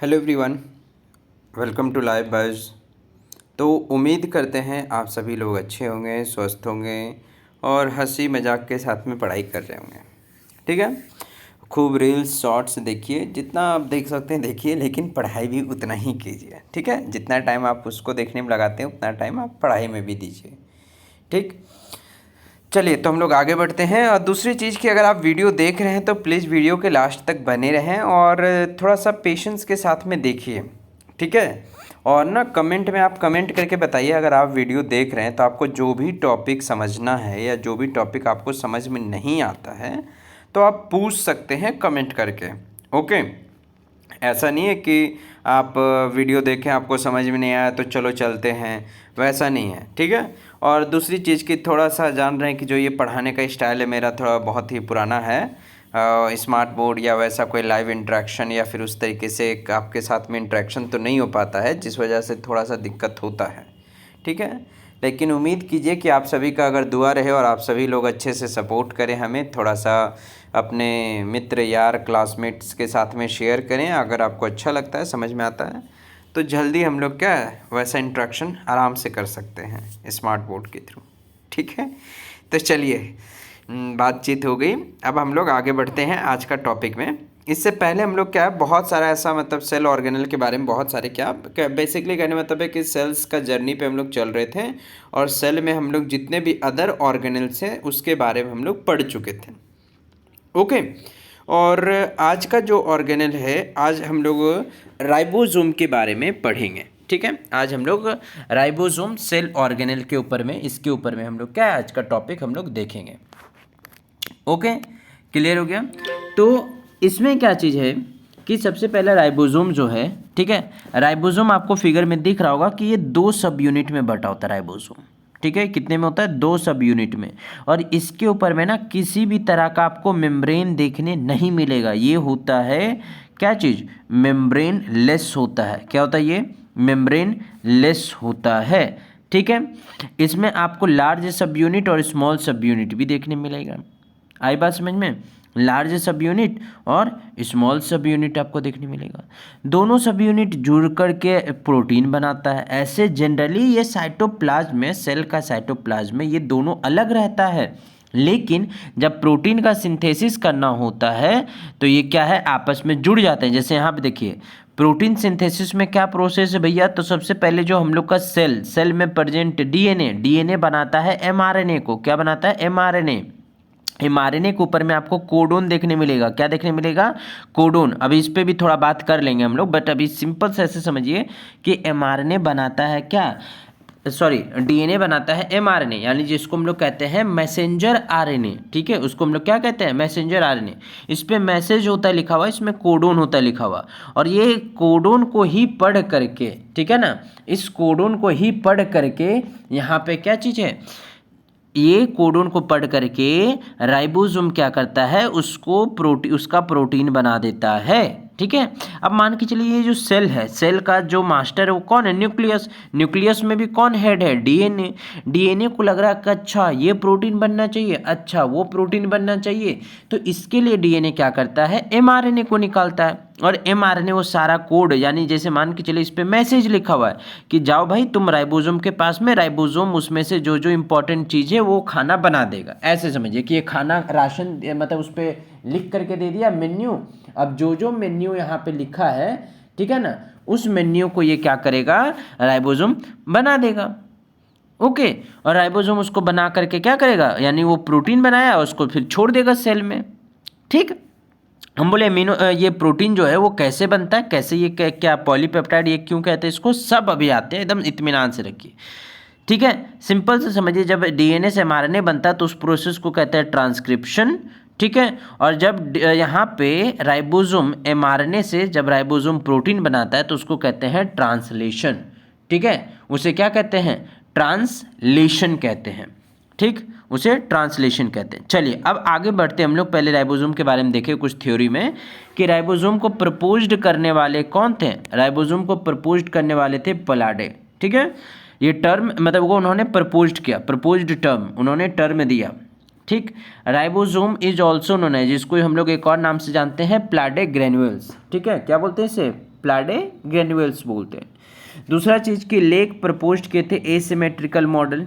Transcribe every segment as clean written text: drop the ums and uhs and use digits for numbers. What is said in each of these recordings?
Hello everyone, welcome to Live Buzz. तो उम्मीद करते हैं आप सभी लोग अच्छे होंगे, स्वस्थ होंगे और हंसी मजाक के साथ में पढ़ाई कर रहे होंगे। ठीक है, खूब रील्स शॉर्ट्स देखिए, जितना आप देख सकते हैं देखिए, लेकिन पढ़ाई भी उतना ही कीजिए। ठीक है, जितना टाइम आप उसको देखने में लगाते हैं उतना टाइम आप पढ़ाई में भी दीजिए। ठीक, चलिए तो हम लोग आगे बढ़ते हैं। और दूसरी चीज़ कि अगर आप वीडियो देख रहे हैं तो प्लीज़ वीडियो के लास्ट तक बने रहें और थोड़ा सा पेशेंस के साथ में देखिए। ठीक है, और ना कमेंट में आप कमेंट करके बताइए, अगर आप वीडियो देख रहे हैं तो आपको जो भी टॉपिक समझना है या जो भी टॉपिक आपको समझ में नहीं आता है तो आप पूछ सकते हैं कमेंट करके। ओके, ऐसा नहीं है कि आप वीडियो देखें आपको समझ में नहीं आया तो चलो चलते हैं, वैसा नहीं है। ठीक है, और दूसरी चीज़ कि थोड़ा सा जान रहे हैं कि जो ये पढ़ाने का स्टाइल है मेरा थोड़ा बहुत ही पुराना है। स्मार्ट बोर्ड या वैसा कोई लाइव इंटरेक्शन या फिर उस तरीके से आपके साथ में इंटरेक्शन तो नहीं हो पाता है, जिस वजह से थोड़ा सा दिक्कत होता है। ठीक है, लेकिन उम्मीद कीजिए कि आप सभी का अगर दुआ रहे और आप सभी लोग अच्छे से सपोर्ट करें हमें, थोड़ा सा अपने मित्र यार क्लासमेट्स के साथ में शेयर करें। अगर आपको अच्छा लगता है, समझ में आता है तो जल्दी हम लोग क्या है वैसा इंटरेक्शन आराम से कर सकते हैं स्मार्ट बोर्ड के थ्रू। ठीक है, तो चलिए बातचीत हो गई, अब हम लोग आगे बढ़ते हैं आज का टॉपिक में। इससे पहले हम लोग क्या है बहुत सारा ऐसा मतलब सेल ऑर्गेनल के बारे में बहुत सारे क्या बेसिकली कहने मतलब है कि सेल्स का जर्नी पे हम लोग चल रहे थे और सेल में हम लोग जितने भी अदर ऑर्गेनल्स हैं उसके बारे में हम लोग पढ़ चुके थे। ओके, और आज का जो ऑर्गेनल है, आज हम लोग राइबोसोम के बारे में पढ़ेंगे। ठीक है, आज हम लोग राइबोसोम सेल ऑर्गेनल के ऊपर में इसके ऊपर में हम लोग क्या है आज का टॉपिक हम लोग देखेंगे। ओके, क्लियर हो गया। तो इसमें क्या चीज़ है कि सबसे पहला राइबोसोम जो है, ठीक है, राइबोसोम आपको फिगर में दिख रहा होगा कि ये 2 सब यूनिट में बटा होता है राइबोसोम। ठीक है, कितने में होता है? 2 सब यूनिट में। और इसके ऊपर में ना किसी भी तरह का आपको मेम्ब्रेन देखने नहीं मिलेगा। ये होता है क्या चीज़? मेम्ब्रेन लेस होता है। क्या होता है ये? मेम्ब्रेन लेस होता है। ठीक है, इसमें आपको लार्ज सब यूनिट और स्मॉल सब यूनिट भी देखने मिलेगा। आई बात समझ में? लार्ज सब यूनिट और स्मॉल सब यूनिट आपको देखने मिलेगा। दोनों सब यूनिट जुड़ करके प्रोटीन बनाता है। ऐसे जनरली ये साइटोप्लाज्म में, सेल का साइटोप्लाज्म में ये दोनों अलग रहता है, लेकिन जब प्रोटीन का सिंथेसिस करना होता है तो ये क्या है आपस में जुड़ जाते हैं। जैसे यहाँ पे देखिए प्रोटीन सिंथेसिस में क्या प्रोसेस है भैया, तो सबसे पहले जो हम लोग का सेल में प्रेजेंट डीएनए बनाता है एमआरएनए को। क्या बनाता है? एमआरएनए। एमआरएनए के ऊपर में आपको कोडोन देखने मिलेगा। क्या देखने मिलेगा? कोडोन। अभी इस पे भी थोड़ा बात कर लेंगे हम लोग, बट अभी सिंपल से ऐसे समझिए कि एमआरएनए बनाता है क्या, सॉरी डीएनए बनाता है एमआरएनए, यानी जिसको हम लोग कहते हैं मैसेंजर आरएनए। ठीक है, उसको हम लोग क्या कहते हैं? Messenger RNA. इस पे मैसेज होता है लिखा हुआ, इसमें कोडोन होता है लिखा हुआ, और ये कोडोन को ही पढ़ करके, ठीक है ना, इस कोडोन को ही पढ़ करके यहाँ पे क्या चीज़ है, ये कोडोन को पढ़ करके राइबोसोम क्या करता है, उसका प्रोटीन बना देता है। ठीक है, अब मान के चलिए ये जो सेल है, सेल का जो मास्टर है वो कौन है? न्यूक्लियस। न्यूक्लियस में भी कौन हेड है? डीएनए। डीएनए को लग रहा है कि अच्छा ये प्रोटीन बनना चाहिए, अच्छा वो प्रोटीन बनना चाहिए, तो इसके लिए डीएनए क्या करता है? एमआरएनए को निकालता है, और एमआरएनए वो सारा कोड, यानी जैसे मान के चलिए इस पे मैसेज लिखा हुआ है कि जाओ भाई तुम राइबोसोम के पास में, राइबोसोम उसमें से जो जो इंपॉर्टेंट चीज़ है वो खाना बना देगा। ऐसे समझिए कि ये खाना राशन मतलब उस पर लिख करके दे दिया मेन्यू। अब जो जो मेन्यू यहाँ पे लिखा है, ठीक है ना, उस मेन्यू को ये क्या करेगा? राइबोसोम बना देगा। ओके, और राइबोसोम उसको बना करके क्या करेगा, यानी वो प्रोटीन बनाया उसको फिर छोड़ देगा सेल में। ठीक, हम बोले अमीनो ये प्रोटीन जो है वो कैसे बनता है, कैसे ये क्या पॉलीपेप्टाइड ये क्यों कहते हैं इसको, सब अभी आते हैं, एकदम इत्मीनान से रखिए। ठीक है, सिंपल से समझिए, जब डीएनए से एमआरएनए बनता है तो उस प्रोसेस को कहते हैं ट्रांसक्रिप्शन। ठीक है, और जब यहाँ पे राइबोसोम एमआरएनए से जब राइबोसोम प्रोटीन बनाता है तो उसको कहते हैं ट्रांसलेशन। ठीक है, उसे क्या कहते हैं? ट्रांसलेशन कहते हैं। ठीक, उसे ट्रांसलेशन कहते हैं। चलिए अब आगे बढ़ते हैं हम लोग। पहले राइबोसोम के बारे में देखें कुछ थ्योरी में कि राइबोसोम को प्रपोज्ड करने वाले कौन थे? राइबोसोम को प्रपोज्ड करने वाले थे पलाडे। ठीक है, ये टर्म मतलब वो उन्होंने प्रपोज्ड किया, प्रपोज्ड टर्म उन्होंने टर्म दिया। ठीक, राइबोसोम इज ऑल्सो नोन है, जिसको हम लोग एक और नाम से जानते हैं प्लाडे ग्रेन्यूल्स। ठीक है, क्या बोलते हैं इसे? प्लाडे ग्रेन्यूल्स बोलते हैं। दूसरा चीज़ कि लेक प्रपोज्ड किए थे एसिमेट्रिकल मॉडल,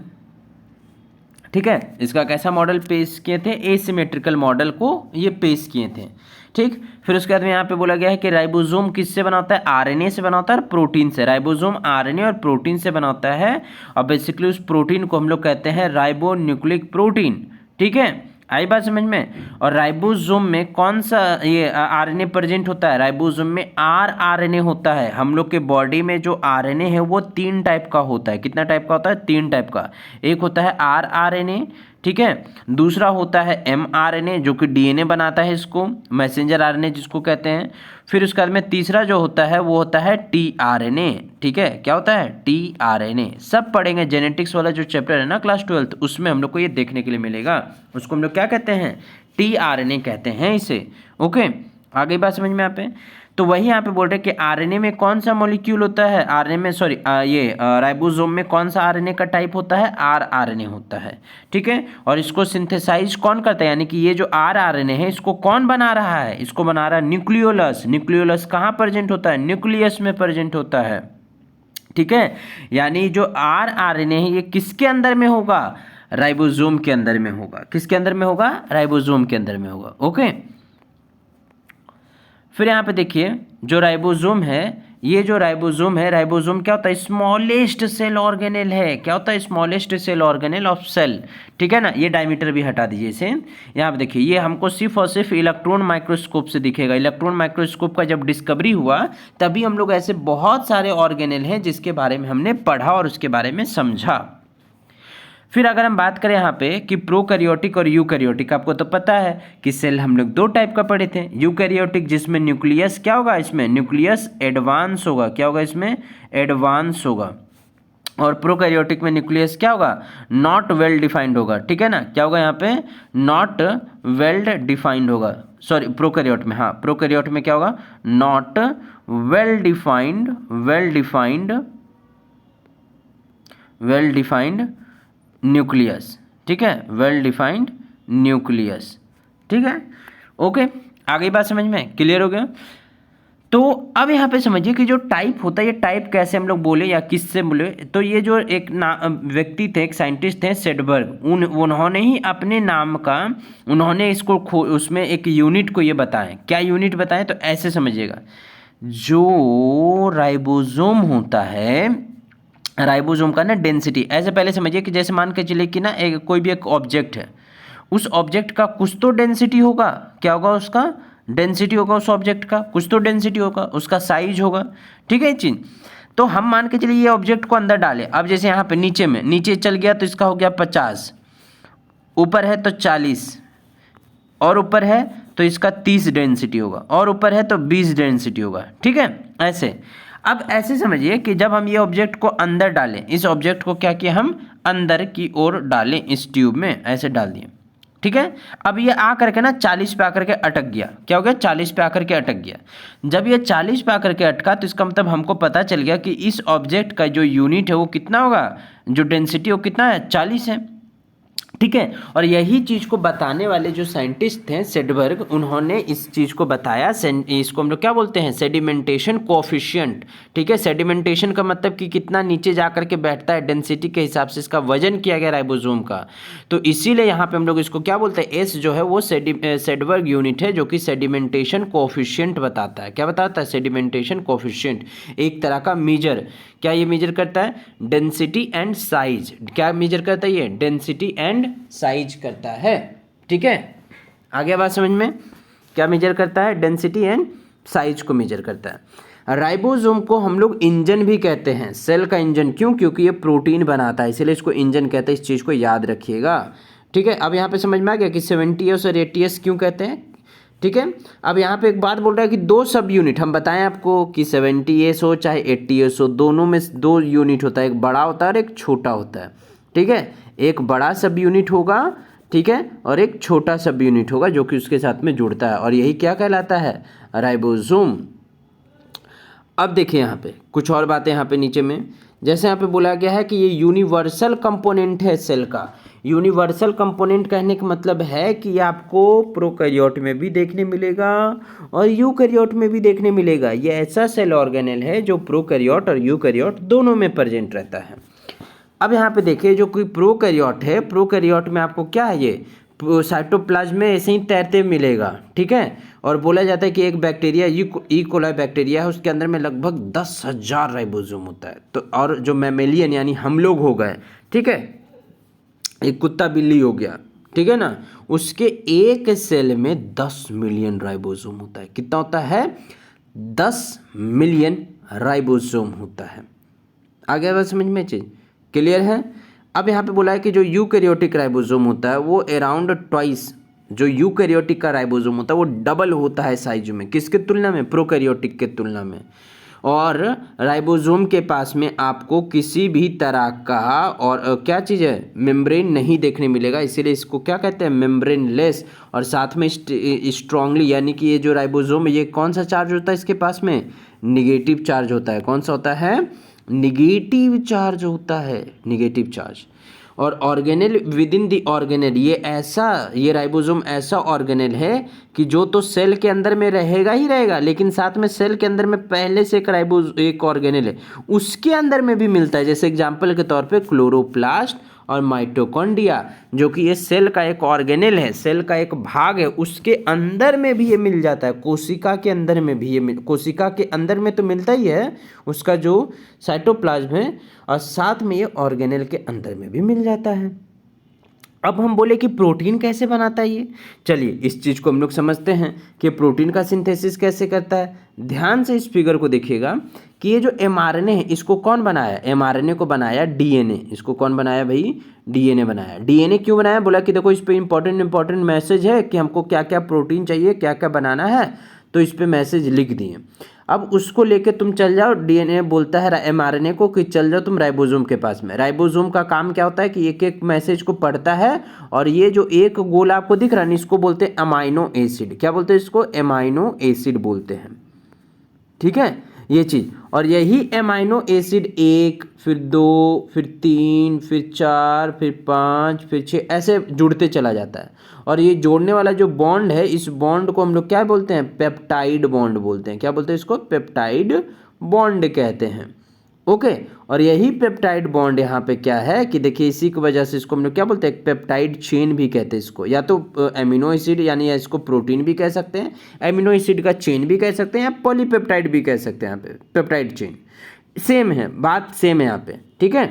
ठीक है, इसका कैसा मॉडल पेश किए थे, एसिमेट्रिकल मॉडल को ये पेश किए थे, ठीक। फिर उसके बाद में यहाँ पे बोला गया है कि राइबोसोम किससे बना होता है, आरएनए से बना होता है और प्रोटीन से। राइबोसोम आरएनए और प्रोटीन से बना होता है और बेसिकली उस प्रोटीन को हम लोग कहते हैं राइबोन्यूक्लिक प्रोटीन, ठीक है, आई बात समझ में। और राइबोसोम में कौन सा ये आरएनए प्रेजेंट होता है, राइबोसोम में आरएनए होता है। हम लोग के बॉडी में जो आरएनए है वो 3 टाइप का होता है। कितना टाइप का होता है, 3 टाइप का। एक होता है आरएनए, ठीक है, दूसरा होता है एमआरएनए जो कि डीएनए बनाता है, इसको मैसेंजर आरएनए जिसको कहते हैं। फिर उसके बाद में तीसरा जो होता है वो होता है टीआरएनए, ठीक है, क्या होता है, टीआरएनए। सब पढ़ेंगे, जेनेटिक्स वाला जो चैप्टर है ना क्लास 12 उसमें हम लोग को ये देखने के लिए मिलेगा। उसको हम लोग क्या कहते हैं, टीआरएनए कहते हैं इसे, ओके। आगे बात समझ में यहाँ पे, तो वही यहाँ पे बोल रहे हैं कि आरएनए में कौन सा मॉलिक्यूल होता है, आरएनए में सॉरी राइबोसोम में कौन सा आरएनए का टाइप होता है, आरएनए होता है, ठीक है। और इसको सिंथेसाइज कौन करता है, यानी कि ये जो आरएनए है इसको कौन बना रहा है, इसको बना रहा है न्यूक्लियोलस। न्यूक्लियोलस कहाँ प्रेजेंट होता है, न्यूक्लियस में प्रेजेंट होता है, ठीक है। यानी जो आरएनए है ये किसके अंदर में होगा, राइबोसोम के अंदर में होगा। किसके अंदर में होगा, राइबोसोम के अंदर में होगा, ओके। फिर यहाँ पे देखिए जो राइबोसोम है, ये जो राइबोसोम है, राइबोसोम क्या होता है, स्मॉलेस्ट सेल ऑर्गेनेल है। क्या होता है, smallest cell organelle of cell, ठीक है ना। ये डायमीटर भी हटा दीजिए इसे। यहाँ पे देखिए ये हमको सिर्फ और सिर्फ इलेक्ट्रॉन माइक्रोस्कोप से दिखेगा। इलेक्ट्रॉन माइक्रोस्कोप का जब डिस्कवरी हुआ तभी हम लोग ऐसे बहुत सारे ऑर्गेनेल हैं जिसके बारे में हमने पढ़ा और उसके बारे में समझा। फिर अगर हम बात करें यहाँ पे कि प्रोकैरियोटिक और यूकैरियोटिक, आपको तो पता है कि सेल हम लोग 2 टाइप का पढ़े थे। यूकैरियोटिक जिसमें न्यूक्लियस क्या होगा, इसमें न्यूक्लियस एडवांस होगा, क्या होगा, इसमें एडवांस होगा। और प्रोकैरियोटिक में न्यूक्लियस क्या होगा, नॉट वेल डिफाइंड होगा, ठीक है ना। क्या होगा यहाँ पे, नॉट वेल डिफाइंड होगा, सॉरी प्रोकैरियोट में, हाँ प्रोकैरियोट में क्या होगा, not well defined, well defined nucleus, ठीक है, वेल डिफाइंड न्यूक्लियस, ठीक है, ओके। आगे बात समझ में क्लियर हो गया। तो अब यहाँ पे समझिए कि जो टाइप होता है, ये टाइप कैसे हम लोग बोले या किससे बोले, तो ये जो एक व्यक्ति थे, एक साइंटिस्ट थे सेडबर्ग, उन्होंने ही अपने नाम का, उन्होंने इसको उसमें एक यूनिट को ये बताएं। क्या यूनिट बताएं, तो ऐसे समझिएगा, जो राइबोसोम होता है, राइबोसोम का ना डेंसिटी, ऐसे पहले समझिए कि जैसे मान के चले कि ना कोई भी एक ऑब्जेक्ट है, उस ऑब्जेक्ट का कुछ तो डेंसिटी होगा। क्या होगा, उसका डेंसिटी होगा, उस ऑब्जेक्ट का कुछ तो डेंसिटी होगा, उसका साइज होगा, ठीक है चीज। तो हम मान के चलिए ये ऑब्जेक्ट को अंदर डाले। अब जैसे यहाँ पे नीचे चल गया तो इसका हो गया 50, ऊपर है तो 40, और ऊपर है तो इसका 30 डेंसिटी होगा, और ऊपर है तो 20 डेंसिटी होगा, ठीक है ऐसे। अब ऐसे समझिए कि जब हम ये ऑब्जेक्ट को अंदर डालें, इस ऑब्जेक्ट को क्या किया, हम अंदर की ओर डालें, इस ट्यूब में ऐसे डाल दिए, ठीक है। अब ये आ करके ना 40 पे आकर के अटक गया। क्या हो गया, 40 पे आकर के अटक गया। जब ये 40 पे आकर के अटका तो इसका मतलब हमको पता चल गया कि इस ऑब्जेक्ट का जो यूनिट है वो कितना होगा, जो डेंसिटी वो कितना है, 40 है, ठीक है। और यही चीज़ को बताने वाले जो साइंटिस्ट थे सेडबर्ग, उन्होंने इस चीज़ को बताया। इसको हम लोग क्या बोलते हैं, सेडिमेंटेशन कोएफिशिएंट, ठीक है। सेडिमेंटेशन का मतलब कि कितना नीचे जा करके बैठता है, डेंसिटी के हिसाब से इसका वजन किया गया राइबोसोम का। तो इसीलिए यहाँ पे हम लोग इसको क्या बोलते हैं, एस जो है वो सेडबर्ग यूनिट है जो कि सेडिमेंटेशन कोएफिशिएंट बताता है। क्या बताता है, सेडिमेंटेशन कोएफिशिएंट, एक तरह का मीजर। क्या ये मेजर करता है, डेंसिटी एंड साइज। क्या मेजर करता है ये, डेंसिटी एंड साइज करता है, ठीक है। आगे बात समझ में, क्या मेजर करता है, डेंसिटी एंड साइज को मेजर करता है। राइबोसोम को हम लोग इंजन भी कहते हैं, सेल का इंजन। क्यों, क्योंकि ये प्रोटीन बनाता है, इसलिए इसको इंजन कहते हैं। इस चीज़ को याद रखिएगा, ठीक है। अब यहाँ पे समझ में आ गया कि 70S और 80S क्यों कहते हैं, ठीक है। अब यहाँ पे एक बात बोल रहा है कि 2 सब यूनिट, हम बताएं आपको कि 70S हो चाहे 80S हो, दोनों में 2 यूनिट होता है, एक बड़ा होता है और एक छोटा होता है, ठीक है। एक बड़ा सब यूनिट होगा, ठीक है, और एक छोटा सब यूनिट होगा जो कि उसके साथ में जुड़ता है, और यही क्या कहलाता है, राइबोसोम। अब देखिए यहाँ पे कुछ और बातें, यहाँ पे नीचे में जैसे यहाँ पे बोला गया है कि ये यूनिवर्सल कंपोनेंट है सेल का। यूनिवर्सल कंपोनेंट कहने का मतलब है कि ये आपको प्रोकैरियोट में भी देखने मिलेगा और यूकैरियोट में भी देखने मिलेगा। ये ऐसा सेल ऑर्गेनेल है जो प्रोकैरियोट और यूकैरियोट दोनों में प्रेजेंट रहता है। अब यहाँ पे देखिए जो कोई प्रोकैरियोट है, प्रोकैरियोट में आपको क्या है, ये साइटोप्लाज्म में ऐसे ही तैरते मिलेगा, ठीक है। और बोला जाता है कि एक बैक्टीरिया ई कोलाई बैक्टीरिया है, उसके अंदर में लगभग 10,000 राइबोसोम होता है। तो और जो मैमेलियन यानी हम लोग हो गए, ठीक है, एक कुत्ता बिल्ली हो गया, ठीक है ना, उसके एक सेल में 10 मिलियन राइबोसोम होता है। कितना होता है? 10 मिलियन राइबोसोम होता है। आगे बात समझ में चीज क्लियर है? अब यहाँ पे बोला है कि जो यूकैरियोटिक राइबोसोम होता है वो अराउंड ट्वाइस, जो यूकैरियोटिक का राइबोसोम होता है वो डबल होता है साइज में, किसके तुलना में? प्रोकैरियोटिक के तुलना में। और राइबोसोम के पास में आपको किसी भी तरह का और क्या चीज़ है, मेम्ब्रेन नहीं देखने मिलेगा, इसीलिए इसको क्या कहते हैं? Membrane less. और साथ में स्ट्रांगली, यानी कि ये जो राइबोसोम है ये कौन सा चार्ज होता है इसके पास में? निगेटिव चार्ज होता है। कौन सा होता है? निगेटिव चार्ज होता है, निगेटिव चार्ज। और organelle with in the organelle, ये राइबोसोम ऐसा ऑर्गेनेल है कि जो तो सेल के अंदर में रहेगा ही रहेगा, लेकिन साथ में सेल के अंदर में पहले से एक ऑर्गेनेल है उसके अंदर में भी मिलता है। जैसे एग्जांपल के तौर पे क्लोरोप्लास्ट और माइटोकॉन्ड्रिया, जो कि ये सेल का एक ऑर्गेनेल है, सेल का एक भाग है, उसके अंदर में भी ये मिल जाता है। कोशिका के अंदर में भी ये कोशिका के अंदर में तो मिलता ही है उसका जो साइटोप्लाज्म है, और साथ में ये ऑर्गेनेल के अंदर में भी मिल जाता है। अब हम बोले कि प्रोटीन कैसे बनाता है ये, चलिए इस चीज़ को हम लोग समझते हैं कि प्रोटीन का सिंथेसिस कैसे करता है। ध्यान से इस फिगर को देखिएगा कि ये जो एमआरएनए है इसको कौन बनाया? एमआरएनए को बनाया डीएनए। इसको कौन बनाया भाई? डीएनए बनाया। डीएनए क्यों बनाया? बोला कि देखो इस पे इंपॉर्टेंट मैसेज है कि हमको क्या क्या प्रोटीन चाहिए, क्या क्या बनाना है, तो इस पे मैसेज लिख दिए। अब उसको लेके तुम चल जाओ, डीएनए बोलता है एमआरएनए को कि चल जाओ तुम राइबोसोम के पास में। राइबोसोम का काम क्या होता है कि एक एक मैसेज को पढ़ता है, और ये जो एक गोल आपको दिख रहा है इसको बोलते हैं अमाइनो एसिड। क्या बोलते हैं इसको? अमाइनो एसिड बोलते हैं, ठीक है, ये चीज़। और यही एमाइनो एसिड 1, फिर 2, फिर 3, फिर 4, फिर 5, फिर 6 ऐसे जुड़ते चला जाता है। और ये जोड़ने वाला जो बॉन्ड है, इस बॉन्ड को हम लोग क्या बोलते हैं? पेप्टाइड बॉन्ड बोलते हैं। क्या बोलते हैं इसको? पेप्टाइड बॉन्ड कहते हैं। ओके। और यही पेप्टाइड बॉन्ड यहाँ पे क्या है कि देखिए इसी की वजह से इसको हम लोग क्या बोलते हैं? पेप्टाइड चेन भी कहते हैं इसको, या तो एमिनो एसिड यानी इसको प्रोटीन भी कह सकते हैं, एमिनो एसिड का चेन भी कह सकते हैं, या पॉलीपेप्टाइड भी कह सकते हैं। यहाँ पे पेप्टाइड चेन सेम है, बात सेम है यहाँ पे, ठीक है,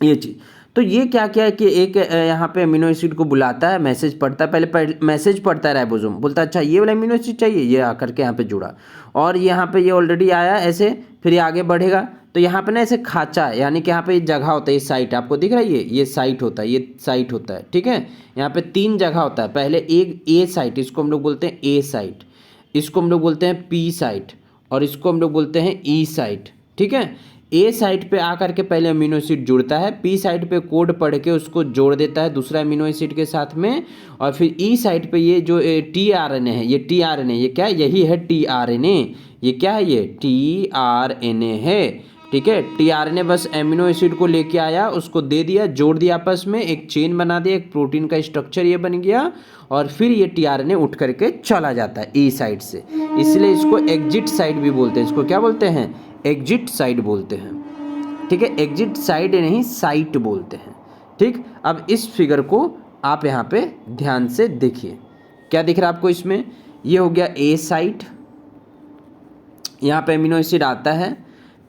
ये चीज़। तो ये क्या क्या है कि एक यहाँ पे अमीनो एसिड को बुलाता है, मैसेज पढ़ता है, पहले मैसेज पढ़ता है राइबोसोम, बोलता है अच्छा ये वाला अमीनो एसिड चाहिए, ये आकर के यहाँ पे जुड़ा, और यहाँ पे ये ऑलरेडी आया ऐसे, फिर ये आगे बढ़ेगा। तो यहाँ पे ना ऐसे खाँचा है, यानी कि यहाँ पे जगह होता है, ये साइट आपको दिख रहा है, ये साइट होता है, ये साइट होता है, ठीक है। यहाँ पे 3 जगह होता है, पहले एक ए साइट, इसको हम लोग बोलते हैं ए साइट, इसको हम लोग बोलते हैं पी साइट, और इसको हम लोग बोलते हैं ई साइट, ठीक है। ए साइट पे आकर के पहले अमीनो एसिड जुड़ता है, पी साइट पे कोड पढ़ के उसको जोड़ देता है दूसरा अमीनो एसिड के साथ में, और फिर ई साइट पे ये जो टी आर एन ए है, ये टी आर एन ए, ये क्या है? यही है टी आर एन ए, ये क्या है? ये टी आर एन ए है, ठीक है। टी आर एन ए बस एमिनो एसिड को लेके आया, उसको दे दिया, जोड़ दिया आपस में, एक चेन बना दिया, एक प्रोटीन का स्ट्रक्चर ये बन गया, और फिर ये टी आर एन ए उठ करके चला जाता है ई साइड से, इसलिए इसको एग्जिट साइड भी बोलते हैं। इसको क्या बोलते हैं? एग्जिट साइड बोलते हैं, ठीक है। एग्जिट साइड नहीं, साइट बोलते हैं, ठीक। अब इस फिगर को आप यहाँ पे ध्यान से देखिए, क्या दिख रहा है आपको इसमें? ये हो गया ए साइट, यहाँ पे अमीनो एसिड आता है,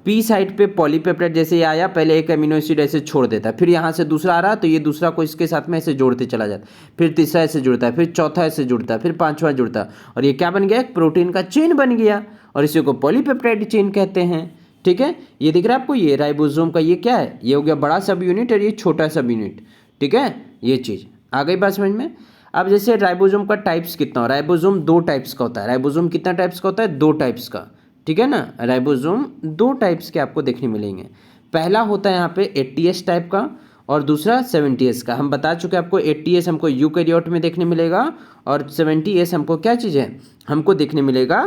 पी साइड पे पॉलीपेप्टाइड जैसे ये आया, पहले एक अमीनो एसिड ऐसे छोड़ देता है, फिर यहाँ से दूसरा आ रहा तो ये दूसरा को इसके साथ में ऐसे जोड़ते चला जाता है, फिर तीसरा ऐसे जुड़ता है, फिर चौथा ऐसे जुड़ता है, फिर पांचवा जुड़ता है, और ये क्या बन गया? एक प्रोटीन का चेन बन गया, और इसी को पॉलीपेप्टाइड चेन कहते हैं, ठीक है। ये दिख रहा है आपको, ये राइबोसोम का ये क्या है? ये हो गया बड़ा सब यूनिट और ये छोटा सब यूनिट, ठीक है। ये चीज़ आ गई बात समझ में? अब जैसे राइबोसोम का टाइप्स कितना हो, राइबोसोम 2 टाइप्स का होता है। राइबोसोम कितना टाइप्स का होता है? 2 टाइप्स का, ठीक है ना। राइबोसोम 2 टाइप्स के आपको देखने मिलेंगे। पहला होता है यहाँ पे 80S टाइप का, और दूसरा 70S का। हम बता चुके आपको 80S हमको यूकैरियोट में देखने मिलेगा, और 70S हमको क्या चीज़ है? हमको देखने मिलेगा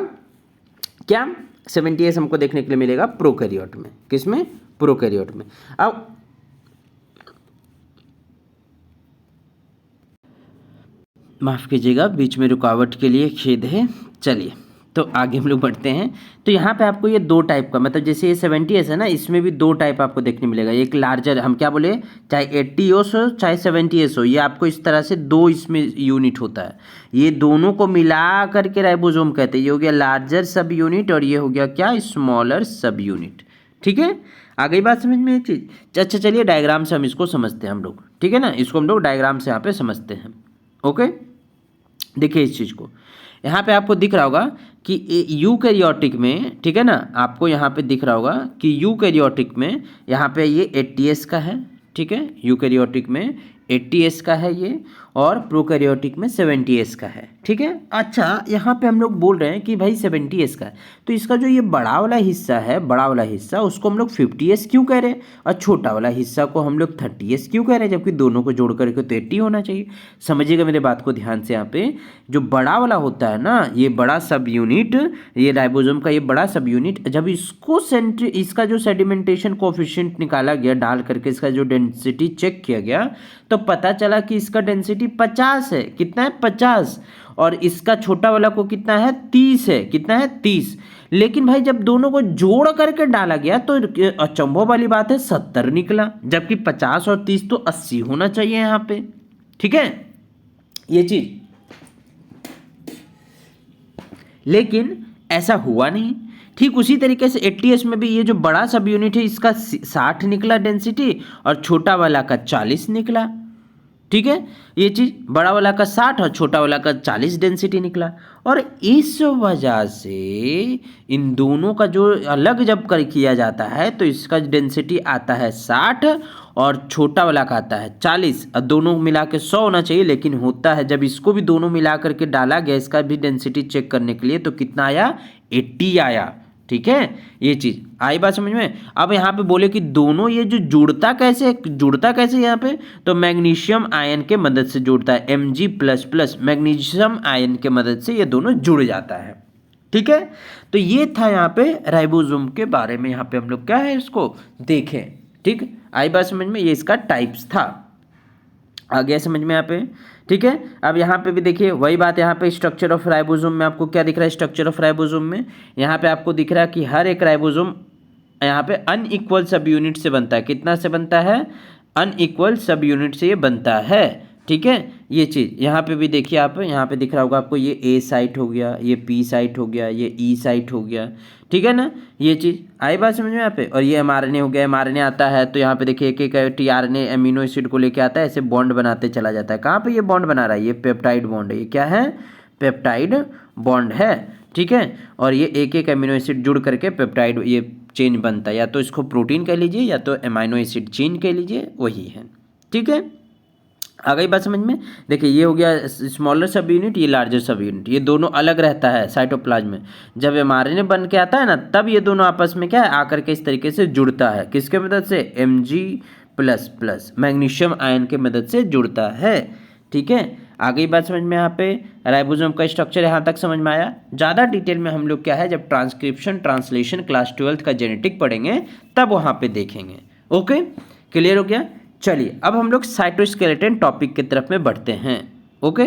क्या? 70S हमको देखने के लिए मिलेगा प्रोकैरियोट में। किस में? प्रोकैरियोट में। अब माफ़ कीजिएगा, बीच में रुकावट के लिए खेद है। चलिए, तो आगे हम लोग बढ़ते हैं। तो यहाँ पे आपको ये दो टाइप का, मतलब जैसे ये 70s है ना, इसमें भी दो टाइप आपको देखने मिलेगा। एक लार्जर, हम क्या बोले, चाहे 80s हो चाहे 70s हो, ये आपको इस तरह से दो इसमें यूनिट होता है। ये दोनों को मिला करके राइबोसोम कहते हैं। ये हो गया लार्जर सब यूनिट और ये हो गया क्या, स्मॉलर सब यूनिट। ठीक है, आ गई बात समझ में एक चीज़। अच्छा चलिए, डायग्राम से हम इसको समझते हैं हम लोग, ठीक है ना, इसको हम लोग डायग्राम से यहाँ पे समझते हैं। ओके, देखिए इस चीज़ को, यहाँ पे आपको दिख रहा होगा कि यूकैरियोटिक में, ठीक है ना, आपको यहाँ पे दिख रहा होगा कि यूकैरियोटिक में यहाँ पे ये 80s का है, ठीक है, यूकैरियोटिक में 80s का है ये, और प्रोकैरियोटिक में 70s का है, ठीक है। अच्छा, यहाँ पे हम लोग बोल रहे हैं कि भाई 70s का है, तो इसका जो ये बड़ा वाला हिस्सा है, बड़ा वाला हिस्सा, उसको हम लोग 50s क्यों कह रहे हैं, और छोटा वाला हिस्सा को हम लोग 30s क्यों कह रहे हैं, जबकि दोनों को जोड़ करके तो 80 होना चाहिए। समझिएगा मेरे बात को ध्यान से। यहाँ पे जो बड़ा वाला होता है ना, ये बड़ा सब यूनिट, ये राइबोसोम का ये बड़ा सब यूनिट, जब इसको इसका जो सेडिमेंटेशन कोफिशिएंट निकाला गया, डाल करके इसका जो डेंसिटी चेक किया गया, तो पता चला कि इसका डेंसिटी 50 है। कितना है, 50। और इसका छोटा वाला को कितना है, 30 है। कितना है, 30। लेकिन भाई जब दोनों को जोड़ करके डाला गया तो अचंभव वाली बात है, 70 निकला, जबकि 50 और 30 तो 80 होना चाहिए यहाँ पे। ठीक है, ये चीज, लेकिन ऐसा हुआ नहीं। ठीक उसी तरीके से 80s में भी ये जो बड़ा सब यूनिट है, इसका 60 निकला डेंसिटी, और छोटा वाला का 40 निकला। ठीक है, ये चीज, बड़ा वाला का 60 और छोटा वाला का 40 डेंसिटी निकला। और इस वजह से इन दोनों का जो अलग जब कर किया जाता है, तो इसका डेंसिटी आता है 60 और छोटा वाला का आता है 40, और दोनों मिला के 100 होना चाहिए। लेकिन होता है, जब इसको भी दोनों मिला करके डाला गया, इसका भी डेंसिटी चेक करने के लिए, तो कितना आया, 80 आया। ठीक है, ये चीज़ आई बात समझ में। अब यहाँ पे बोले कि दोनों ये जो जुड़ता कैसे यहाँ पे, तो मैग्नीशियम आयन के मदद से जुड़ता है। Mg++ मैग्नीशियम आयन के मदद से ये दोनों जुड़ जाता है। ठीक है, तो ये था यहाँ पे राइबोसोम के बारे में। यहाँ पे हम लोग क्या है, इसको देखें। ठीक, आई बात समझ में, ये इसका टाइप्स था। आ गया समझ में यहाँ पे। ठीक है, अब यहाँ पे भी देखिए वही बात, यहाँ पे स्ट्रक्चर ऑफ राइबोसोम में आपको क्या दिख रहा है, स्ट्रक्चर ऑफ राइबोसोम में यहाँ पे आपको दिख रहा है कि हर एक राइबोसोम यहाँ पे अनइक्वल सब यूनिट से बनता है। कितना से बनता है, अनइक्वल सब यूनिट से ये बनता है। ठीक है, ये चीज़ यहाँ पे भी देखिए आप, यहाँ पे दिख रहा होगा आपको, ये ए साइट हो गया, ये पी साइट हो गया, ये ई साइट हो गया। ठीक है ना, ये चीज़ आई बात समझ में यहाँ पे। और ये mRNA हो गया, mRNA आता है तो यहाँ पे देखिए एक एक tRNA अमीनो एसिड को लेके आता है, ऐसे बॉन्ड बनाते चला जाता है। कहाँ पे ये बॉन्ड बना रहा है, ये पेप्टाइड बॉन्ड है। ये क्या है, पेप्टाइड बॉन्ड है। ठीक है, और ये एक एक अमीनो एसिड जुड़ करके पेप्टाइड ये चेन बनता है, या तो इसको प्रोटीन कह लीजिए या तो अमीनो एसिड चेन कह लीजिए, वही है। ठीक है, आ गई बात समझ में। देखिए ये हो गया स्मॉलर सब यूनिट, ये लार्जर सब यूनिट, ये दोनों अलग रहता है साइटोप्लाज्म में। जब mRNA बन के आता है ना, तब ये दोनों आपस में क्या है, आकर के इस तरीके से जुड़ता है। किसके मदद से, Mg++ मैग्नीशियम आयन के मदद से जुड़ता है। ठीक है, आ गई बात समझ में। यहाँ पे राइबोसोम का स्ट्रक्चर यहाँ तक समझ में आया। ज़्यादा डिटेल में हम लोग क्या है, जब ट्रांसक्रिप्शन ट्रांसलेशन क्लास 12th का जेनेटिक पढ़ेंगे तब वहाँ पे देखेंगे। ओके, क्लियर हो गया। चलिए अब हम लोग साइटोस्केलेटन टॉपिक की तरफ में बढ़ते हैं। ओके,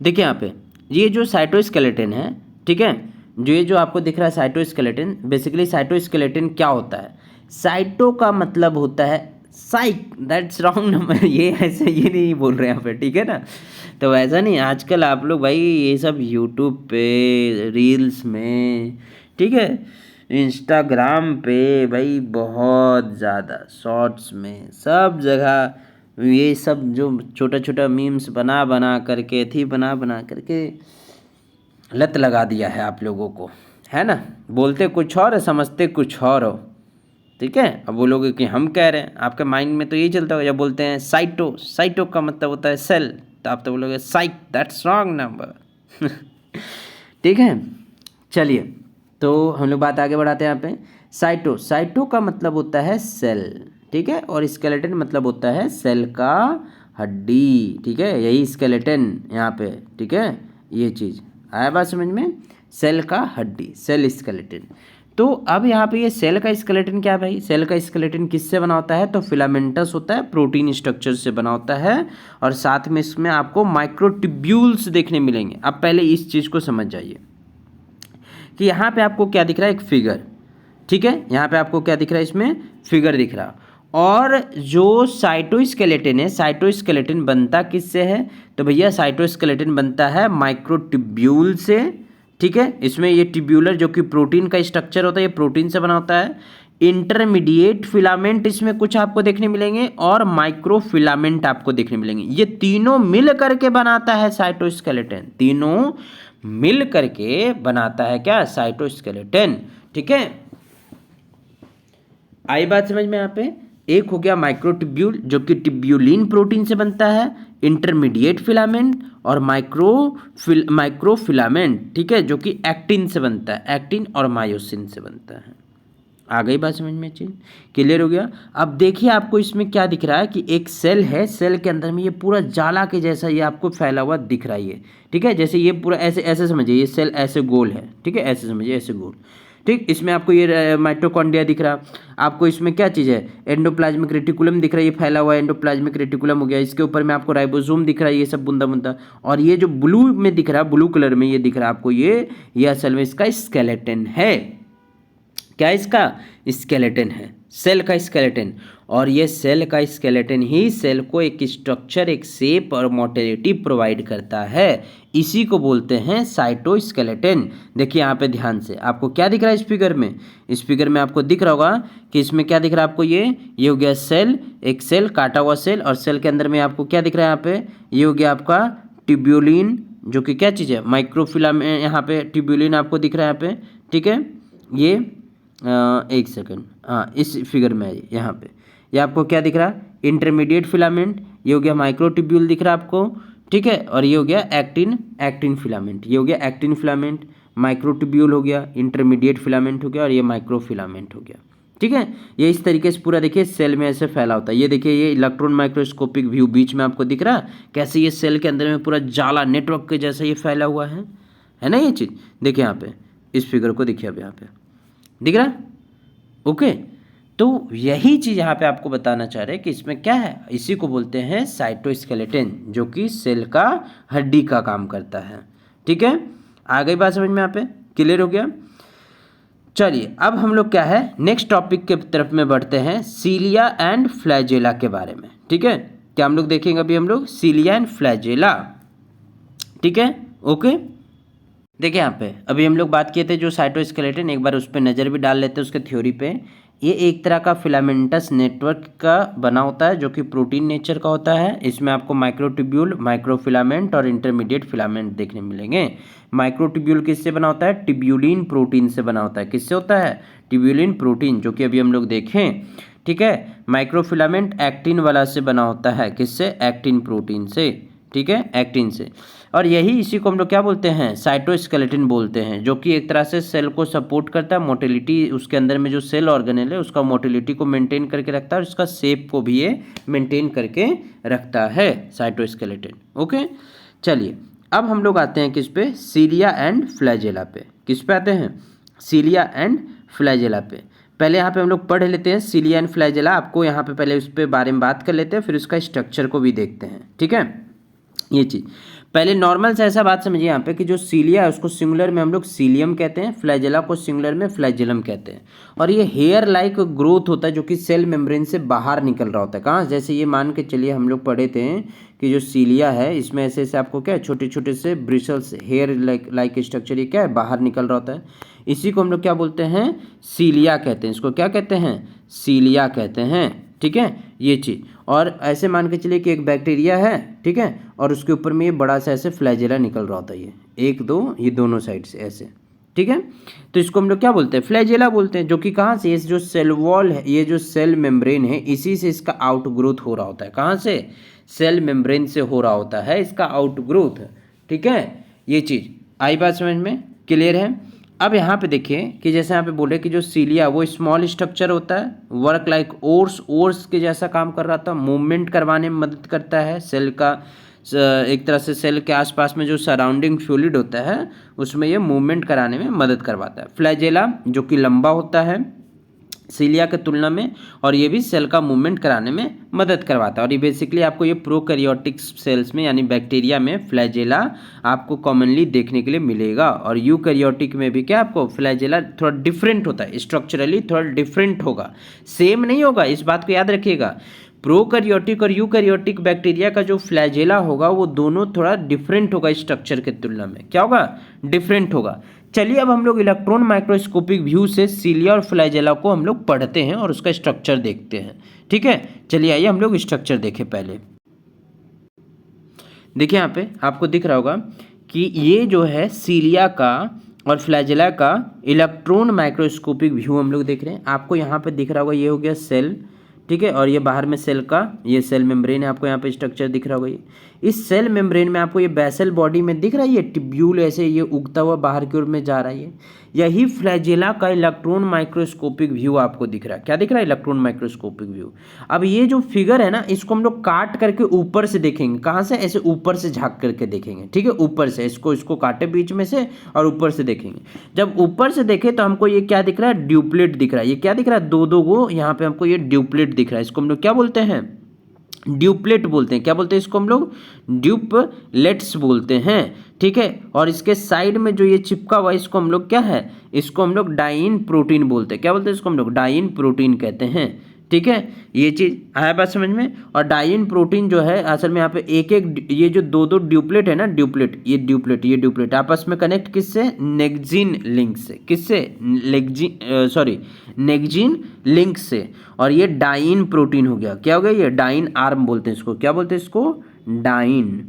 देखिए यहाँ पे ये जो साइटोस्केलेटन है, ठीक है, जो ये जो आपको दिख रहा है साइटोस्केलेटन, बेसिकली साइटोस्केलेटन क्या होता है, साइटो का मतलब होता है साइट, दैट्स रॉन्ग नंबर, ये ऐसे ये नहीं बोल रहे हैं यहाँ पे। ठीक है ना, तो वैसा नहीं, आजकल आप लोग भाई ये सब यूट्यूब पे रील्स में, ठीक है, इंस्टाग्राम पे भाई बहुत ज़्यादा शॉर्ट्स में, सब जगह ये सब जो छोटा छोटा मीम्स बना बना करके बना करके लत लगा दिया है आप लोगों को, है ना। बोलते कुछ और है, समझते कुछ और हो। ठीक है, अब बोलोगे कि हम कह रहे हैं, आपके माइंड में तो यही चलता होगा। जब बोलते हैं साइटो का मतलब होता है सेल, तो आप तो बोलोगे साइट, दैट्स रॉन्ग नंबर। ठीक है, चलिए तो हम लोग बात आगे बढ़ाते हैं। यहाँ पे साइटो का मतलब होता है सेल, ठीक है, और स्केलेटन मतलब होता है सेल का हड्डी। ठीक है, यही स्केलेटन यहाँ पे। ठीक है, ये चीज़ आया बात समझ में, सेल का हड्डी, सेल स्केलेटन। तो अब यहाँ पे ये सेल का स्केलेटन क्या है भाई, सेल का स्केलेटन किससे बना होता है, तो फिलामेंटस होता है, प्रोटीन स्ट्रक्चर से बना होता है, और साथ में इसमें आपको माइक्रोट्यूब्यूल्स देखने मिलेंगे। अब पहले इस चीज़ को समझ जाइए कि यहाँ पे आपको क्या दिख रहा है, एक फिगर, ठीक है, यहाँ पे आपको क्या दिख रहा है, इसमें फिगर दिख रहा। और जो साइटोस्केलेटन है, साइटोस्केलेटन बनता किससे है, तो भैया साइटोस्केलेटन बनता है माइक्रोट्यूब्यूल से, ठीक है। इसमें ये ट्यूब्यूलर जो कि प्रोटीन का स्ट्रक्चर होता है, ये प्रोटीन से बना होता है। इंटरमीडिएट फिलामेंट इसमें कुछ आपको देखने मिलेंगे, और माइक्रो फिलामेंट आपको देखने मिलेंगे। ये तीनों मिल करके बनाता है साइटोस्केलेटन, तीनों मिल करके बनाता है क्या, साइटोस्केलेटन, ठीक है। आई बात समझ में यहाँ पे। एक हो गया माइक्रोट्यूब्यूल जो कि ट्यूब्यूलिन प्रोटीन से बनता है, इंटरमीडिएट फिलामेंट, और माइक्रोफिलामेंट, ठीक है, जो कि एक्टिन से बनता है, एक्टिन और मायोसिन से बनता है। आ गई बात समझ में, चीज क्लियर हो गया। अब देखिए आपको इसमें क्या दिख रहा है कि एक सेल है, सेल के अंदर में ये पूरा जाला के जैसा ये आपको फैला हुआ दिख रहा है ये, ठीक है। जैसे ये पूरा ऐसे ऐसे समझिए, ये सेल ऐसे गोल है, ठीक है, ऐसे समझिए, ऐसे गोल, ठीक। इसमें आपको ये माइटोकॉन्ड्रिया दिख रहा, आपको इसमें क्या चीज़ है, एंडोप्लाज्मिक रेटिकुलम दिख रहा है, ये फैला हुआ एंडोप्लाज्मिक रेटिकुलम हो गया। इसके ऊपर में आपको राइबोसोम दिख रहा है, ये सब बुंदा बुंदा। और ये जो ब्लू में दिख रहा है, ब्लू कलर में ये दिख रहा है आपको, ये असल में इसका स्केलेटन है। क्या इसका स्केलेटन है, सेल का स्केलेटन। और ये सेल का स्केलेटन ही सेल को एक स्ट्रक्चर, एक शेप और मोटिलिटी प्रोवाइड करता है। इसी को बोलते हैं साइटोस्केलेटन। देखिए यहाँ पे ध्यान से, आपको क्या दिख रहा है इस फिगर में, इस फिगर में आपको दिख रहा होगा कि इसमें क्या दिख रहा है आपको, ये हो गया सेल, एक सेल काटा हुआ सेल, और सेल के अंदर में आपको क्या दिख रहा है यहाँ पे, ये हो गया आपका ट्यूब्यूलिन, जो कि क्या चीज़ है, माइक्रोफिलामेंट। यहाँ पे ट्यूब्यूलिन आपको दिख रहा है यहाँ पे, ठीक है। ये एक सेकंड, हाँ इस फिगर में है यहाँ पे, ये आपको क्या दिख रहा है, इंटरमीडिएट फिलामेंट, ये हो गया माइक्रोट्यूब्यूल दिख रहा है आपको, ठीक है। और ये हो गया एक्टिन फिलामेंट, ये हो गया एक्टिन फिलामेंट, माइक्रोट्यूब्यूल हो गया, इंटरमीडिएट फिलामेंट हो गया, और ये माइक्रोफिलामेंट हो गया, ठीक है। ये इस तरीके से पूरा देखिए सेल में ऐसे फैला होता है। ये देखिए ये इलेक्ट्रॉन माइक्रोस्कोपिक व्यू बीच में आपको दिख रहा, कैसे ये सेल के अंदर में पूरा जाला नेटवर्क के जैसा ये फैला हुआ है ना ये चीज़। देखिए यहाँ पे इस फिगर को देखिए, अब यहाँ पे दिख रहा है, ओके। तो यही चीज़ यहाँ पे आपको बताना चाह रहे हैं कि इसमें क्या है, इसी को बोलते हैं साइटोस्केलेटन, जो कि सेल का हड्डी का काम करता है, ठीक है। आ गई बात समझ में, यहाँ पे क्लियर हो गया। चलिए अब हम लोग क्या है, नेक्स्ट टॉपिक के तरफ में बढ़ते हैं, सीलिया एंड फ्लैजेला के बारे में, ठीक है। क्या हम लोग देखेंगे अभी हम लोग सीलिया एंड फ्लैजेला, ठीक है, ओके। देखिए यहाँ पे अभी हम लोग बात किए थे जो साइटोस्केलेटन, एक बार उस पर नज़र भी डाल लेते हैं उसके थ्योरी पे। ये एक तरह का फिलामेंटस नेटवर्क का बना होता है, जो कि प्रोटीन नेचर का होता है। इसमें आपको माइक्रोट्यूब्यूल, माइक्रोफिलामेंट और इंटरमीडिएट फिलामेंट देखने मिलेंगे। माइक्रोट्यूब्यूल किससे बना होता है, ट्यूब्यूलिन प्रोटीन से बना होता है। किससे होता है, ट्यूब्यूलिन प्रोटीन, जो कि अभी हम लोग देखें, ठीक है। माइक्रोफिलामेंट एक्टिन वाला से बना होता है, किससे, एक्टिन प्रोटीन से, ठीक है, एक्टिन से। और यही इसी को हम लोग क्या बोलते हैं, साइटोस्केलेटन बोलते हैं, जो कि एक तरह से सेल को सपोर्ट करता है, मोटिलिटी उसके अंदर में जो सेल ऑर्गेनेल है उसका मोटिलिटी को मेंटेन करके रखता है, और उसका शेप को भी ये मेंटेन करके रखता है, साइटोस्केलेटन, ओके। चलिए अब हम लोग आते हैं किस पे, सीलिया एंड फ्लैजेला पे। किस पे आते हैं, सीलिया एंड फ्लैजेला पे। पहले यहाँ पे हम लोग पढ़ लेते हैं सीलिया एंड फ्लैजेला, आपको यहाँ पे पहले उस पे बारे में बात कर लेते हैं, फिर उसका स्ट्रक्चर को भी देखते हैं, ठीक है। ये चीज़ पहले नॉर्मल से ऐसा बात समझिए यहाँ पे कि जो सीलिया है उसको सिंगुलर में हम लोग सीलियम कहते हैं, फ्लैजेला को सिंगुलर में फ्लैजेलम कहते हैं। और ये हेयर लाइक ग्रोथ होता है जो कि सेल मेम्ब्रेन से बाहर निकल रहा होता है। कहाँ, जैसे ये मान के चलिए हम लोग पढ़े थे कि जो सीलिया है इसमें ऐसे ऐसे आपको क्या है, छोटे छोटे से ब्रिसल्स, हेयर लाइक स्ट्रक्चर, ये क्या है, बाहर निकल रहा होता है। इसी को हम लोग क्या बोलते हैं, सीलिया कहते हैं। इसको क्या कहते हैं, सीलिया कहते हैं, ठीक है, ये चीज़। और ऐसे मान के चलिए कि एक बैक्टीरिया है, ठीक है, और उसके ऊपर में ये बड़ा सा ऐसे फ्लैजेला निकल रहा होता है, ये एक दो, ये दोनों साइड से ऐसे, ठीक है। तो इसको हम लोग क्या बोलते हैं, फ्लैजेला बोलते हैं, जो कि कहाँ से, ये जो सेल वॉल है, ये जो सेल मेम्ब्रेन है, इसी से इसका आउट ग्रोथ हो रहा होता है। कहाँ से, सेल मेम्ब्रेन से हो रहा होता है इसका आउट ग्रोथ, ठीक है। ये चीज़ आई बात समझ में, क्लियर है। अब यहाँ पे देखिए कि जैसे यहाँ पे बोले कि जो सीलिया वो स्मॉल स्ट्रक्चर होता है, वर्क लाइक ओर्स के जैसा काम कर रहा था, मूवमेंट करवाने में मदद करता है सेल का, एक तरह से सेल के आसपास में जो सराउंडिंग फ्लूइड होता है उसमें ये मूवमेंट कराने में मदद करवाता है। फ्लैजेला जो कि लंबा होता है सीलिया के तुलना में, और ये भी सेल का मूवमेंट कराने में मदद करवाता है। और ये बेसिकली आपको ये प्रोकैरियोटिक सेल्स में यानी बैक्टीरिया में फ्लैजेला आपको कॉमनली देखने के लिए मिलेगा, और यूकैरियोटिक में भी क्या आपको फ्लैजेला थोड़ा डिफरेंट होता है, स्ट्रक्चरली थोड़ा डिफरेंट होगा, सेम नहीं होगा, इस बात को याद रखिएगा। प्रोकैरियोटिक और यूकैरियोटिक बैक्टीरिया का जो फ्लैजेला होगा वो दोनों थोड़ा डिफरेंट होगा स्ट्रक्चर के तुलना में। क्या होगा? डिफरेंट होगा। चलिए अब हम लोग इलेक्ट्रॉन माइक्रोस्कोपिक व्यू से सीलिया और फ्लैजेला को हम लोग पढ़ते हैं और उसका स्ट्रक्चर देखते हैं। ठीक है, चलिए आइए हम लोग स्ट्रक्चर देखें। पहले देखिए यहाँ पे आपको दिख रहा होगा कि ये जो है सीलिया का और फ्लैजेला का इलेक्ट्रॉन माइक्रोस्कोपिक व्यू हम लोग देख रहे हैं। आपको यहाँ पे दिख रहा होगा, ये हो गया सेल, ठीक है, और ये बाहर में सेल का ये सेल मेम्ब्रेन है, आपको यहाँ पे स्ट्रक्चर दिख रहा होगा। ये इस सेल मेम्ब्रेन में आपको ये बेसल बॉडी में दिख रहा है, ये ट्यूब्यूल ऐसे ये उगता हुआ बाहर की ओर में जा रहा है। यही फ्लैजेला का इलेक्ट्रॉन माइक्रोस्कोपिक व्यू आपको दिख रहा है। क्या दिख रहा है? Electron microscopic view. अब ये जो फिगर है ना, इसको हम लोग काट करके ऊपर से देखेंगे। कहाँ से? ऐसे ऊपर से झाँक करके देखेंगे। ठीक है, ऊपर से इसको काटे बीच में से और ऊपर से देखेंगे। जब ऊपर से देखें तो हमको ये क्या दिख रहा है? ड्यूप्लेट दिख रहा है। ये क्या दिख रहा है? दो दो गो यहाँ पे हमको ये ड्यूप्लेट दिख रहा है। इसको हम लोग क्या बोलते हैं? ड्यूप्लेट बोलते हैं। क्या बोलते हैं इसको हम लोग? ड्यूपलेट्स बोलते हैं। ठीक है, और इसके साइड में जो ये चिपका हुआ इसको हम लोग क्या है? इसको हम लोग डाइन प्रोटीन बोलते हैं। क्या बोलते हैं इसको? हम लोग डाइन प्रोटीन कहते हैं। ठीक है, ये चीज़ आया बात समझ में। और डाइन प्रोटीन जो है असल में यहाँ पे एक एक ये जो दो दो ड्यूप्लेट है ना, ड्यूप्लेट आपस में कनेक्ट किससे? नेक्जिन लिंक से। किससे? नेक्जिन लिंक से। और ये डाइन प्रोटीन हो गया। क्या हो गया? ये डाइन आर्म बोलते हैं इसको। क्या बोलते हैं इसको? डाइन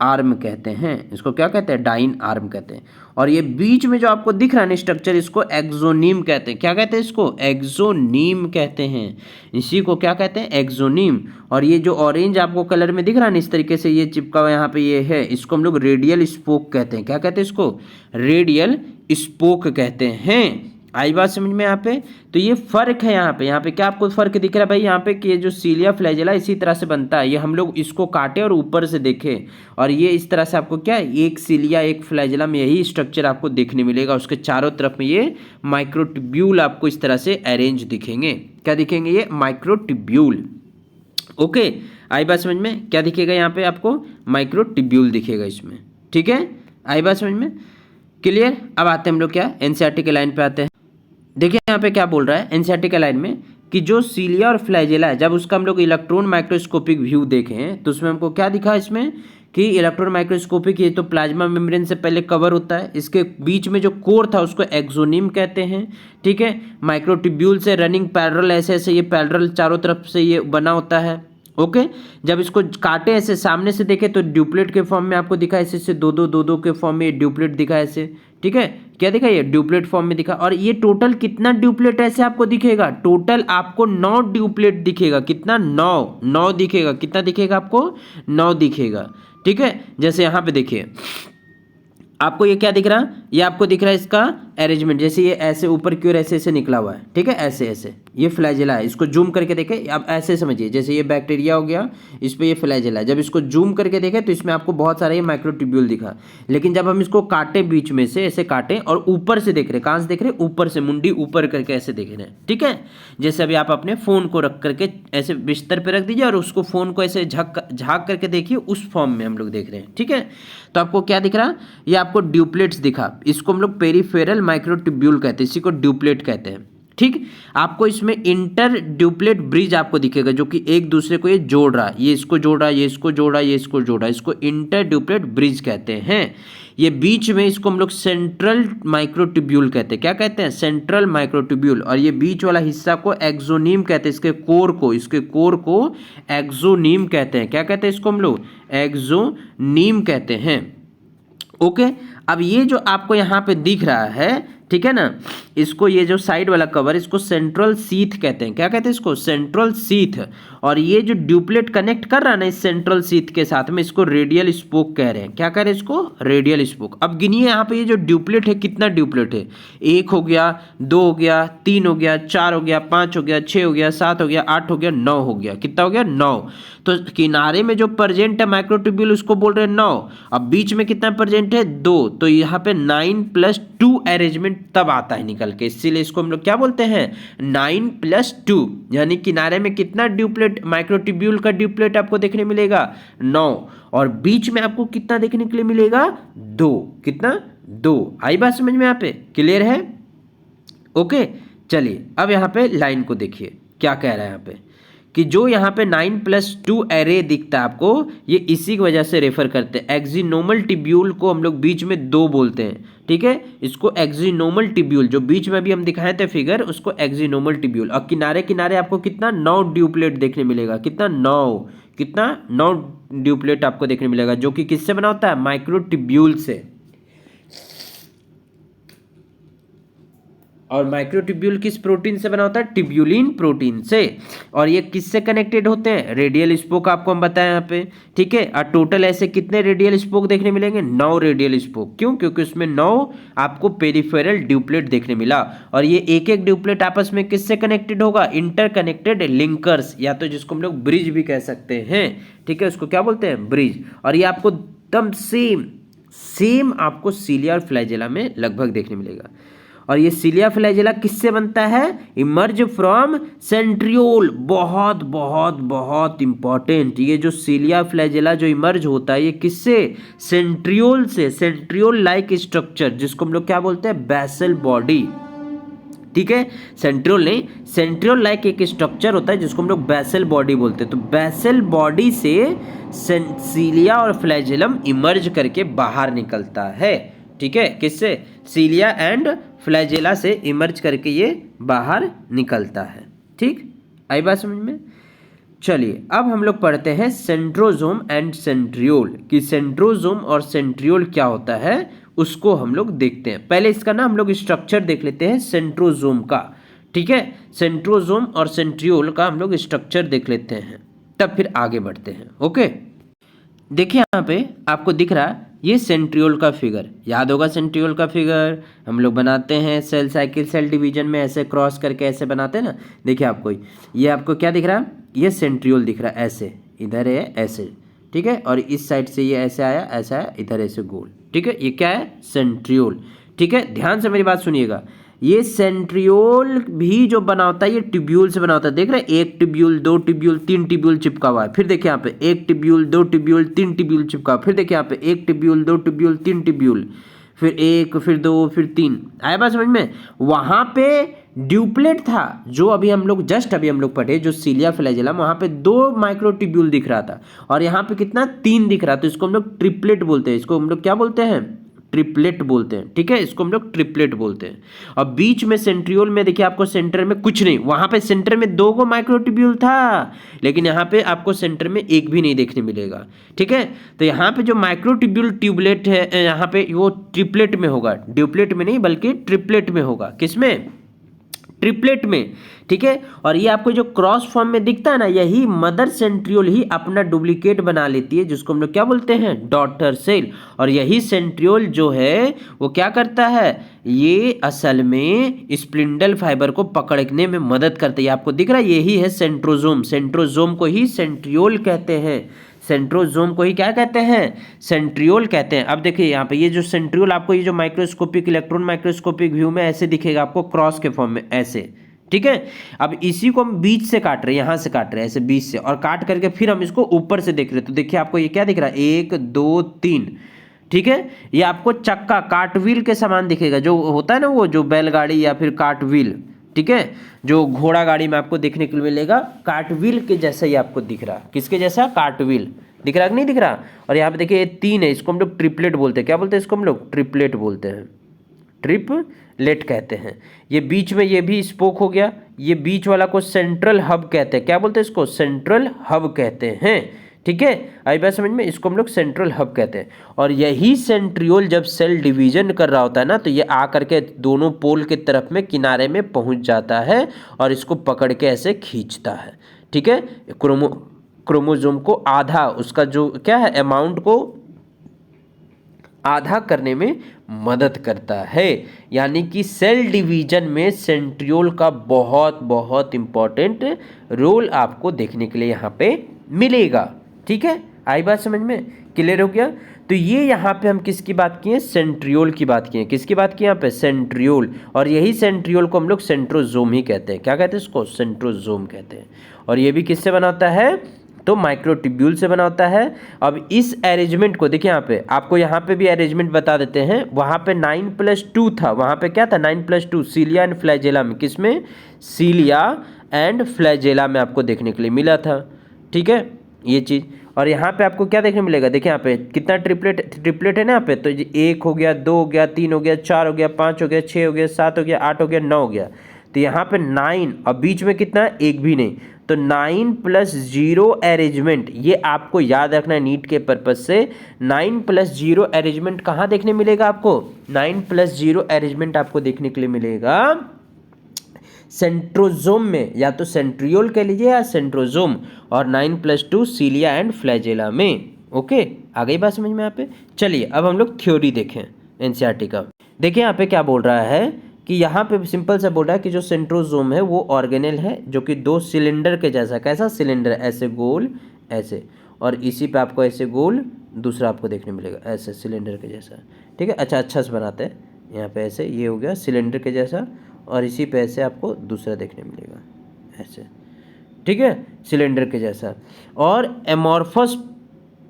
आर्म कहते हैं इसको। क्या कहते हैं? डाइन आर्म कहते हैं। और ये बीच में जो आपको दिख रहा है ना स्ट्रक्चर, इसको एक्सोनीम कहते हैं। क्या कहते हैं इसको? एक्सोनीम कहते हैं। इसी को क्या कहते हैं? एक्सोनीम। और ये जो ऑरेंज आपको कलर में दिख रहा है ना, इस तरीके से ये चिपका हुआ यहाँ पे ये है, इसको हम लोग रेडियल स्पोक कहते हैं। क्या कहते हैं इसको? रेडियल स्पोक कहते हैं। आई बात समझ में यहाँ पे? तो ये फर्क है यहाँ पे क्या आपको फर्क दिख रहा है भाई यहाँ पे कि ये जो सीलिया फ्लैजेला इसी तरह से बनता है। ये हम लोग इसको काटे और ऊपर से देखें, और ये इस तरह से आपको क्या एक सीलिया एक फ्लैजेला में यही स्ट्रक्चर आपको देखने मिलेगा। उसके चारों तरफ में ये माइक्रोट्यूब्यूल आपको इस तरह से अरेंज दिखेंगे। क्या दिखेंगे? ये माइक्रोट्यूब्यूल। ओके, आई बात समझ में? क्या दिखेगा यहाँ पे आपको? माइक्रोट्यूब्यूल दिखेगा इसमें। ठीक है, आई बात समझ में? क्लियर। अब आते हैं हम लोग क्या एनसीईआरटी के लाइन पे आते हैं। देखिए यहाँ पे क्या बोल रहा है एनसीईआरटी के लाइन में कि जो सीलिया और फ्लैजेला है, जब उसका हम लोग इलेक्ट्रॉन माइक्रोस्कोपिक व्यू देखें तो उसमें हमको क्या दिखा इसमें कि इलेक्ट्रॉन माइक्रोस्कोपिक ये तो प्लाज्मा मेम्ब्रेन से पहले कवर होता है। इसके बीच में जो कोर था उसको एक्सोनीम कहते हैं। ठीक है, माइक्रोट्यूब्यूल से रनिंग पैरेलल ऐसे ऐसे ये पैरेलल चारों तरफ से ये बना होता है। ओके, जब इसको काटे ऐसे सामने से देखे तो ड्यूप्लेट के फॉर्म में आपको दिखा, ऐसे दो दो के फॉर्म में ये ड्यूप्लेट दिखा ऐसे। ठीक है, क्या दिखा? ये ड्यूप्लेट फॉर्म में दिखा। और ये टोटल कितना ड्यूप्लेट ऐसे आपको दिखेगा? टोटल आपको 9 ड्यूप्लेट दिखेगा। कितना? 9 दिखेगा। कितना दिखेगा आपको? 9 दिखेगा। ठीक है, जैसे यहाँ पे देखिए आपको ये क्या दिख रहा? ये आपको दिख रहा है इसका अरेंजमेंट, जैसे ये ऐसे ऊपर की ओर ऐसे ऐसे निकला हुआ है। ठीक है, ऐसे ऐसे ये फ्लैजेला है। इसको जूम करके देखें, आप ऐसे समझिए जैसे ये बैक्टीरिया हो गया, इस पे ये फ्लैजेला है। जब इसको जूम करके देखें तो इसमें आपको बहुत सारा ये माइक्रोट्यूब्यूल दिखा। लेकिन जब हम इसको काटे बीच में से ऐसे काटे और ऊपर से देख रहे, कहाँ से देख रहे? ऊपर से, मुंडी ऊपर करके ऐसे देख रहे हैं। ठीक है, जैसे अभी आप अपने फ़ोन को रख करके ऐसे बिस्तर पर रख दीजिए और उसको फ़ोन को ऐसे झाँक करके देखिए, उस फॉर्म में हम लोग देख रहे हैं। ठीक है, तो आपको क्या दिख रहा? ये आपको ड्यूप्लेट्स दिखा। इसको हम लोग पेरिफेरल माइक्रोट्यूब्यूल कहते हैं, इसी को ड्यूप्लेट कहते हैं। ठीक, आपको इसमें इंटर ड्यूप्लेट ब्रिज आपको दिखेगा जो कि एक दूसरे को ये जोड़ रहा है, ये इसको जोड़ रहा है, ये इसको जोड़ रहा है, ये इसको जोड़ रहा है, इसको इंटर ड्यूप्लेट ब्रिज कहते हैं। ये बीच में इसको हम लोग सेंट्रल माइक्रोट्यूब्यूल कहते हैं। क्या कहते हैं? Central microtubule. और ये बीच वाला हिस्सा को एक्सोनीम कहते हैं। इसके कोर को एक्सोनीम कहते हैं। क्या कहते हैं इसको हम लोग? एक्सोनीम कहते हैं। ओके, अब ये जो आपको यहाँ पे दिख रहा है, ठीक है ना, इसको ये जो साइड वाला कवर इसको सेंट्रल सीथ कहते हैं। क्या कहते हैं इसको? Central sheath. और ये जो ड्यूप्लेट कनेक्ट कर रहा है ना इस सेंट्रल सीथ के साथ में, इसको रेडियल स्पोक कह रहे हैं। क्या कह रहे हैं इसको? Radial spoke. अब गिनिए यहाँ पे ये जो ड्यूप्लेट है कितना ड्यूप्लेट है? 1 हो गया, 2 हो गया, 3 हो गया, 4 हो गया, 5 हो गया, 6 हो गया, 7 हो गया, 8 हो गया, 9 हो गया। कितना हो गया? 9। तो किनारे में जो प्रेजेंट है माइक्रोट्यूब्यूल उसको बोल रहे हैं 9। अब बीच में कितना प्रेजेंट है 2, तो यहाँ पे 9+2 अरेंजमेंट तब आता है निकल के, इसीलिए इसको हम लोग क्या बोलते हैं 9+2, यानी किनारे में कितना ड्यूप्लेट माइक्रोट्यूब्यूल का ड्यूप्लेट आपको देखने मिलेगा 9, और बीच में आपको कितना देखने के लिए मिलेगा 2, कितना 2। आई बात समझ में यहाँ पे, क्लियर है? ओके चलिए अब यहाँ पे लाइन को देखिए क्या कह रहा है यहाँ पे कि जो यहाँ पे 9+2 एरे दिखता है आपको, ये इसी की वजह से रेफर करते हैं। एक्सिनोमल टिब्यूल को हम लोग बीच में 2 बोलते हैं, ठीक है, इसको एक्सिनोमल टिब्यूल, जो बीच में भी हम दिखाए थे फिगर, उसको एक्सिनोमल टिब्यूल। और किनारे किनारे आपको कितना 9 ड्यूप्लेट देखने मिलेगा, कितना 9 ड्यूप्लेट आपको देखने मिलेगा, जो कि किससे बना होता है माइक्रोट्यूब्यूल से। और माइक्रोट्यूब्यूल किस प्रोटीन से बना होता है, ट्यूब्यूलिन प्रोटीन से। और ये किससे कनेक्टेड होते हैं, रेडियल स्पोक आपको हम बताएं यहाँ पे, ठीक है। और टोटल ऐसे कितने रेडियल स्पोक देखने मिलेंगे, 9 रेडियल स्पोक। क्यों? क्योंकि उसमें 9 आपको पेरिफेरल ड्यूप्लेट देखने मिला। और ये एक एक ड्यूप्लेट आपस में किससे कनेक्टेड होगा, इंटरकनेक्टेड लिंकर्स, या तो जिसको हम लोग ब्रिज भी कह सकते हैं, ठीक है, उसको क्या बोलते हैं ब्रिज। और ये आपको एकदम सेम आपको सीलिया और फ्लैजेला में लगभग देखने मिलेगा। और ये सीलिया फ्लैजेला किससे बनता है, इमर्ज फ्रॉम सेंट्रियोल। बहुत बहुत बहुत इंपॉर्टेंट, ये जो सीलिया फ्लैजेला जो इमर्ज होता है ये किससे, सेंट्रियोल से। सेंट्रियोल लाइक स्ट्रक्चर जिसको हम लोग क्या बोलते हैं बेसल बॉडी, ठीक है, सेंट्रियोल नहीं, सेंट्रियोल लाइक एक स्ट्रक्चर होता है जिसको हम लोग बेसल बॉडी बोलते हैं। तो बेसल बॉडी से सीलिया और फ्लैजेलम इमर्ज करके बाहर निकलता है, ठीक है, किससे, सीलिया एंड फ्लैजेला से इमर्ज करके ये बाहर निकलता है। ठीक, आई बात समझ में? चलिए अब हम लोग पढ़ते हैं सेंट्रोजोम एंड सेंट्रियोल, कि सेंट्रोजोम और सेंट्रियोल क्या होता है उसको हम लोग देखते हैं। पहले इसका ना हम लोग स्ट्रक्चर देख लेते हैं सेंट्रोजोम का, ठीक है, सेंट्रोजोम और सेंट्रियोल का हम लोग स्ट्रक्चर देख लेते हैं, तब फिर आगे बढ़ते हैं। ओके, देखिए यहाँ पे आपको दिख रहा है ये सेंट्रियोल का फिगर, याद होगा सेंट्रियोल का फिगर हम लोग बनाते हैं सेल साइकिल, सेल डिवीजन में ऐसे क्रॉस करके ऐसे बनाते हैं ना। देखिए आपको ये आपको क्या दिख रहा है, ये सेंट्रियोल दिख रहा है, ऐसे इधर है ऐसे, ठीक है, और इस साइड से ये ऐसे आया, ऐसा आया, इधर ऐसे गोल, ठीक है, ये क्या है सेंट्रियोल, ठीक है। ध्यान से मेरी बात सुनिएगा, ये सेंट्रियोल भी जो बना होता है ये ट्यूब्यूल से बना होता है। देख रहे हैं, एक ट्यूब्यूल, 2 ट्यूब्यूल, 3 ट्यूब्यूल चिपका हुआ है। फिर देखिए यहाँ पे एक ट्यूब्यूल, 2 ट्यूब्यूल, 3 ट्यूब्यूल चिपका हुआ। फिर देखिए यहाँ पे एक ट्यूब्यूल, 2 ट्यूब्यूल, 3 ट्यूब्यूल, फिर 1, फिर 2, फिर 3। आया बात समझ में? वहां पे ड्यूप्लेट था जो अभी हम लोग जस्ट अभी हम लोग पढ़े, जो सीलिया फ्लैजेलम, वहां पे 2 माइक्रोट्यूब्यूल दिख रहा था, और यहाँ पे कितना 3 दिख रहा था। तो इसको हम लोग ट्रिपलेट बोलते हैं, इसको हम लोग क्या बोलते हैं, ट्रिपलेट बोलते हैं, ठीक है, इसको हम लोग ट्रिपलेट बोलते हैं। और बीच में सेंट्रियोल में देखिए आपको सेंटर में कुछ नहीं, वहां पे सेंटर में 2 को माइक्रोट्यूब्यूल था, लेकिन यहाँ पे आपको सेंटर में एक भी नहीं देखने मिलेगा, ठीक है। तो यहाँ पे जो माइक्रोट्यूब्यूल ट्यूबलेट है यहाँ पे वो ट्रिपलेट में होगा, ड्यूप्लेट में नहीं बल्कि ट्रिपलेट में होगा। किसमें, ट्रिपलेट में, ठीक है। और ये आपको जो क्रॉस फॉर्म में दिखता है ना, यही मदर सेंट्रियोल ही अपना डुप्लीकेट बना लेती है, जिसको हम लोग क्या बोलते हैं डॉटर सेल। और यही सेंट्रियोल जो है वो क्या करता है, ये असल में स्पिंडल फाइबर को पकड़ने में मदद करती है। आपको दिख रहा है यही है सेंट्रोजोम, सेंट्रोजोम को ही सेंट्रियोल कहते हैं, सेंट्रोजोम को ही क्या कहते हैं, सेंट्रियोल कहते हैं। अब देखिए यहाँ पे ये जो सेंट्रियोल आपको ये जो माइक्रोस्कोपिक इलेक्ट्रॉन माइक्रोस्कोपिक व्यू में ऐसे दिखेगा आपको क्रॉस के फॉर्म में ऐसे, ठीक है। अब इसी को हम बीच से काट रहे हैं, यहाँ से काट रहे हैं ऐसे बीच से, और काट करके फिर हम इसको ऊपर से देख रहे हैं। तो देखिए आपको ये क्या दिख रहा है, 1 2 3, ठीक है। ये आपको चक्का कार्टव्हील के समान दिखेगा, जो होता है ना वो जो बैलगाड़ी या फिर कार्टव्हील, ठीक है, जो घोड़ा गाड़ी में आपको देखने को मिलेगा, कार्टव्हील के जैसा ही आपको दिख रहा। किसके जैसा, कार्टव्हील दिख रहा कि नहीं दिख रहा। और यहाँ पे देखिए 3 है, इसको हम लोग ट्रिपलेट बोलते हैं। क्या बोलते हैं इसको हम लोग, ट्रिपलेट बोलते हैं, ट्रिपलेट कहते हैं। ये बीच में ये भी स्पोक हो गया, ये बीच वाला को सेंट्रल हब कहते हैं। क्या बोलते हैं इसको, सेंट्रल हब कहते हैं, ठीक है। आई बात समझ में, इसको हम लोग सेंट्रल हब कहते हैं। और यही सेंट्रियोल जब सेल डिवीजन कर रहा होता है ना, तो ये आकर के दोनों पोल के तरफ में किनारे में पहुंच जाता है और इसको पकड़ के ऐसे खींचता है, ठीक है। क्रोमोसोम को आधा, उसका जो क्या है अमाउंट को आधा करने में मदद करता है। यानी कि सेल डिवीजन में सेंट्रियोल का बहुत बहुत इंपॉर्टेंट रोल आपको देखने के लिए यहाँ पे मिलेगा। ठीक है, आई बात समझ में, क्लियर हो गया। तो ये यहाँ पे हम किसकी बात किए, सेंट्रियोल की बात किए। किसकी बात की यहाँ पे, सेंट्रियोल। और यही सेंट्रियोल को हम लोग सेंट्रोजोम ही कहते हैं। क्या कहते हैं इसको, सेंट्रोजोम कहते हैं। और ये भी किससे बना होता है, तो माइक्रोट्यूब्यूल से बना होता है। अब इस अरेंजमेंट को देखिए, यहाँ पे आपको यहाँ पे भी अरेंजमेंट बता देते हैं। वहाँ पे 9+2 था, वहाँ पे क्या था 9+2, सीलिया एंड फ्लैजेला में। किसमें, सीलिया एंड फ्लैजेला में आपको देखने के लिए मिला था। ठीक है, ये चीज़। और यहाँ पे आपको क्या देखने मिलेगा, देखिए यहाँ पे कितना ट्रिपलेट है ना यहाँ पे। तो 1 हो गया, 2 हो गया, 3 हो गया, 4 हो गया, 5 हो गया, 6 हो गया, 7 हो गया, 8 हो गया, 9 हो गया। तो यहाँ पे 9 और बीच में कितना है, एक भी नहीं। तो 9+0 अरेंजमेंट, ये आपको याद रखना है नीट के पर्पज से। 9+0 अरेंजमेंट कहाँ देखने मिलेगा आपको, 9+0 अरेंजमेंट आपको देखने के लिए मिलेगा सेंट्रोजोम में, या तो सेंट्रियोल कह लीजिए या सेंट्रोजोम। और 9+2 सीलिया एंड फ्लैजेला में। ओके, आ गई बात समझ में यहाँ पे। चलिए अब हम लोग थ्योरी देखें एनसीईआरटी का। देखिए यहाँ पे क्या बोल रहा है कि यहाँ पे सिंपल सा बोल रहा है कि जो सेंट्रोजोम है वो ऑर्गेनेल है, जो कि 2 सिलेंडर के जैसा। कैसा सिलेंडर, ऐसे गोल ऐसे, और इसी पे आपको ऐसे गोल दूसरा आपको देखने मिलेगा, ऐसे सिलेंडर के जैसा। ठीक है, अच्छा से बनाते हैं। यहाँ पे ऐसे, ये हो गया सिलेंडर के जैसा, और इसी पे ऐसे आपको दूसरा देखने मिलेगा ऐसे। ठीक है, सिलेंडर के जैसा। और एमॉर्फस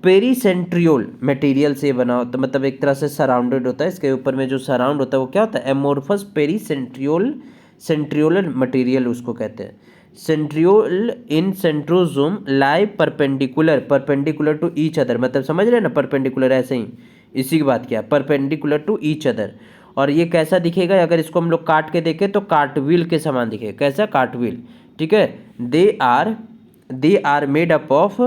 पेरीसेंट्रियोल मटेरियल से बना होता, मतलब एक तरह से सराउंडेड होता है। इसके ऊपर में जो सराउंड होता है वो क्या होता है, एमॉर्फस पेरीसेंट्रियोल, सेंट्रियोलर मटेरियल उसको कहते हैं। Centriole in centrosome lie perpendicular to each other, मतलब समझ रहे हैं ना, परपेंडिकुलर ऐसे ही, इसी की बात किया, परपेंडिकुलर टू ईच अदर। और ये कैसा दिखेगा, अगर इसको हम लोग काट के देखें तो कार्टव्हील के समान दिखेगा। कैसा, कार्टव्हील। ठीक है, they are made up of,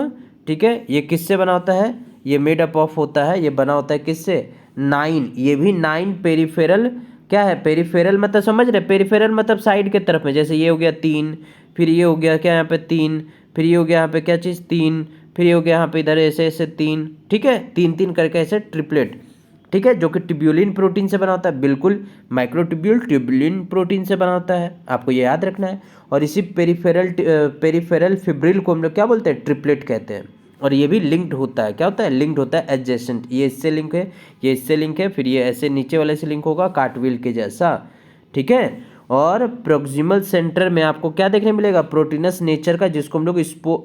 ठीक है, ये किससे बना होता है, ये मेड अप ऑफ होता है, ये बना होता है किससे, 9, ये भी 9 पेरिफेरल। क्या है पेरिफेरल, मतलब समझ रहे, पेरिफेरल मतलब साइड के तरफ में। जैसे ये हो गया 3, फिर ये हो गया क्या यहाँ पे 3, फिर ये हो गया यहाँ पे क्या चीज़ 3, फिर ये हो गया यहाँ पे इधर ऐसे ऐसे 3। ठीक है, 3 करके ऐसे ट्रिपलेट। ठीक है, जो कि ट्यूब्यूलिन प्रोटीन से बना होता है। बिल्कुल, माइक्रोट्यूब्यूल ट्यूब्यूलिन प्रोटीन से बना होता है, आपको ये याद रखना है। और इसी पेरिफेरल फिब्रिल को हम लोग क्या बोलते हैं, ट्रिपलेट कहते हैं। और ये भी लिंक्ड होता है, क्या होता है, लिंक्ड होता है, एडजेसेंट। ये इससे लिंक है, ये इससे लिंक है, फिर ये ऐसे नीचे वाले से लिंक होगा, कार्टव्हील के जैसा। ठीक है, और प्रोक्सिमल सेंटर में आपको क्या देखने मिलेगा, प्रोटीनस नेचर का, जिसको हम लोग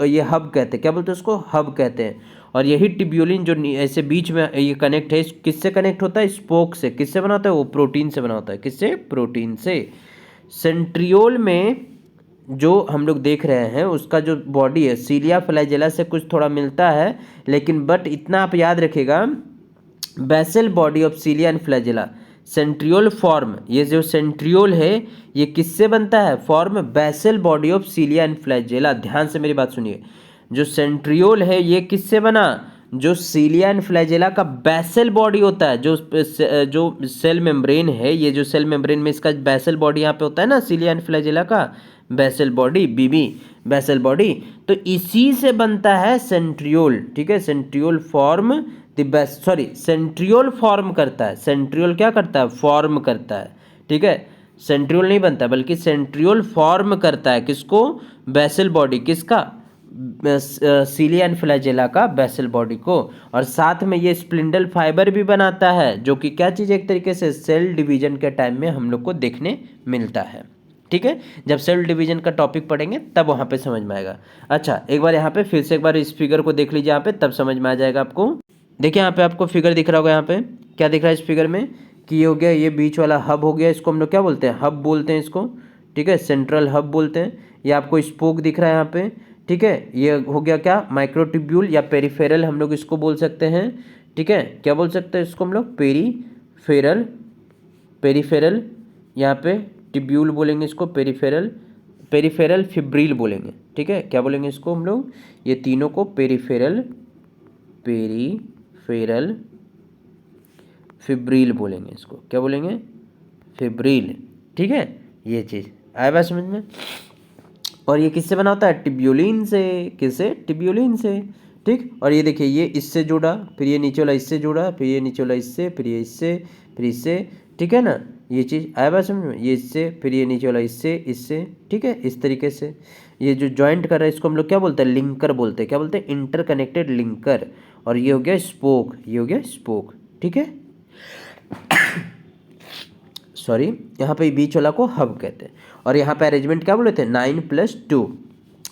ये हब कहते हैं। क्या बोलते हैं उसको, हब कहते हैं। और यही ट्यूब्यूलिन जो ऐसे बीच में ये कनेक्ट है, किससे कनेक्ट होता है, स्पोक से। किससे बना होता है वो, प्रोटीन से बना होता है। किससे, प्रोटीन से। सेंट्रियोल में जो हम लोग देख रहे हैं उसका जो बॉडी है, सीलिया फ्लैजेला से कुछ थोड़ा मिलता है, लेकिन बट इतना आप याद रखिएगा, basal body of cilia and flagella centriole form. ये जो सेंट्रियोल है ये किससे बनता है, form basal body of cilia and flagella. ध्यान से मेरी बात सुनिए, जो सेंट्रियोल है ये किससे बना, जो सीलिया एंड फ्लैजेला का बेसल बॉडी होता है, जो सेल मेम्ब्रेन है, ये जो सेल मेम्ब्रेन में इसका बेसल बॉडी यहाँ पे होता है ना, सीलिया एंड फ्लैजेला का बेसल बॉडी, बीबी बेसल बॉडी, तो इसी से बनता है सेंट्रियोल। ठीक है, सेंट्रियोल फॉर्म सेंट्रियोल फॉर्म करता है। सेंट्रियोल क्या करता है, फॉर्म करता है। ठीक है, सेंट्रियोल नहीं बनता बल्कि सेंट्रियोल फॉर्म करता है, किसको, बेसल बॉडी, किसका, सीलिया एंड फ्लैजेला का बेसल बॉडी को। और साथ में ये स्प्लिंडल फाइबर भी बनाता है, जो कि क्या चीज़, एक तरीके से सेल डिवीजन के टाइम में हम लोग को देखने मिलता है। ठीक है, जब सेल डिवीजन का टॉपिक पढ़ेंगे तब वहाँ पे समझ में आएगा। अच्छा, एक बार यहाँ पे फिर से एक बार इस फिगर को देख लीजिए यहाँ पे, तब समझ में आ जाएगा आपको। देखिए यहाँ पे आपको फिगर दिख रहा होगा, यहाँ पे क्या दिख रहा है इस फिगर में, कि ये हो गया, ये बीच वाला हब हो गया, इसको हम लोग क्या बोलते हैं, हब बोलते हैं इसको। ठीक है, सेंट्रल हब बोलते हैं। ये आपको स्पोक दिख रहा है यहाँ पे। ठीक है, ये हो गया क्या, माइक्रोट्यूब्यूल या पेरिफेरल हम लोग इसको बोल सकते हैं। ठीक है, क्या बोल सकते हैं इसको हम लोग, पेरीफेरल यहाँ पे ट्यूब्यूल बोलेंगे इसको, पेरिफेरल फिब्रिल बोलेंगे। ठीक है, क्या बोलेंगे इसको हम लोग, ये तीनों को पेरिफेरल फिब्रिल बोलेंगे, इसको क्या बोलेंगे, फिब्रिल। ठीक है, ये चीज़ आया बात समझ में। और ये किससे बना होता है, ट्यूब्यूलिन से। किससे, ट्यूब्यूलिन से। ठीक, और ये देखिए, ये इससे जुड़ा, फिर ये नीचे वाला इससे जुड़ा, फिर ये नीचे वाला इससे, फिर ये इससे, फिर इससे, ठीक है ना, ये चीज़ आया बात समझ में, ये इससे, फिर ये नीचे वाला इससे, इससे, ठीक है, इस तरीके से। ये जो जॉइंट कर रहा है इसको हम लोग क्या बोलते हैं, लिंकर बोलते हैं, क्या बोलते हैं, इंटरकनेक्टेड लिंकर। और ये हो गया स्पोक, ये हो गया स्पोक, ठीक है, सॉरी, यहाँ पे बीच वाला को हब कहते हैं। और यहाँ पे अरेंजमेंट क्या बोले थे, 9+2।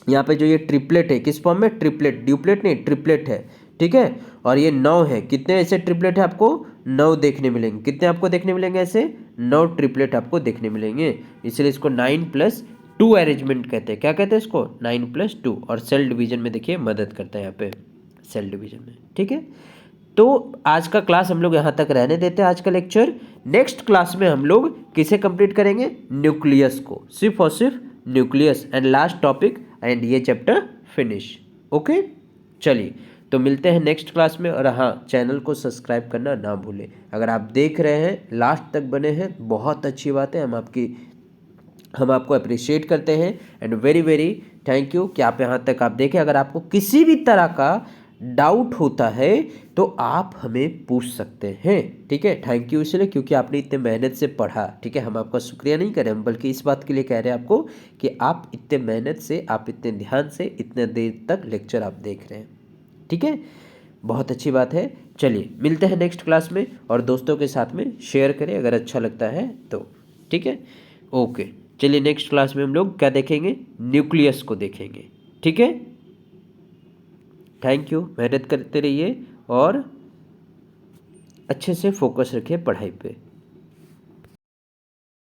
यहाँ पे जो ये ट्रिपलेट है, किस फॉर्म में, ट्रिपलेट, ड्यूपलेट नहीं, ट्रिपलेट है, ठीक है। और ये 9 है, कितने ऐसे ट्रिपलेट है आपको, 9 देखने मिलेंगे, कितने आपको देखने मिलेंगे ऐसे, 9 ट्रिपलेट आपको देखने मिलेंगे। इसलिए इसको 9+2 अरेंजमेंट कहते हैं, क्या कहते हैं इसको, 9+2। और सेल डिवीजन में देखिए मदद करता है यहाँ पे, सेल डिवीजन में, ठीक है। तो आज का क्लास हम लोग यहाँ तक रहने देते हैं, आज का लेक्चर। नेक्स्ट क्लास में हम लोग किसे कंप्लीट करेंगे, न्यूक्लियस को, सिर्फ और सिर्फ nucleus, and last topic, and ये चैप्टर फिनिश। ओके, चलिए, तो मिलते हैं नेक्स्ट क्लास में। और हाँ, चैनल को सब्सक्राइब करना ना भूलें। अगर आप देख रहे हैं, लास्ट तक बने हैं, बहुत अच्छी बात है, हम आपको अप्रिशिएट करते हैं, and very very thank you कि आप यहाँ तक आप देखें। अगर आपको किसी भी तरह का डाउट होता है तो आप हमें पूछ सकते हैं, ठीक है। थैंक यू इसलिए क्योंकि आपने इतने मेहनत से पढ़ा, ठीक है। हम आपका शुक्रिया नहीं कर रहे, हम बल्कि इस बात के लिए कह रहे हैं आपको कि आप इतने मेहनत से, आप इतने ध्यान से, इतने देर तक लेक्चर आप देख रहे हैं, ठीक है, बहुत अच्छी बात है। चलिए, मिलते हैं नेक्स्ट क्लास में, और दोस्तों के साथ में शेयर करें अगर अच्छा लगता है तो, ठीक है। ओके, चलिए, नेक्स्ट क्लास में हम लोग क्या देखेंगे, न्यूक्लियस को देखेंगे, ठीक है। थैंक यू, मेहनत करते रहिए और अच्छे से फोकस रखिए पढ़ाई पे।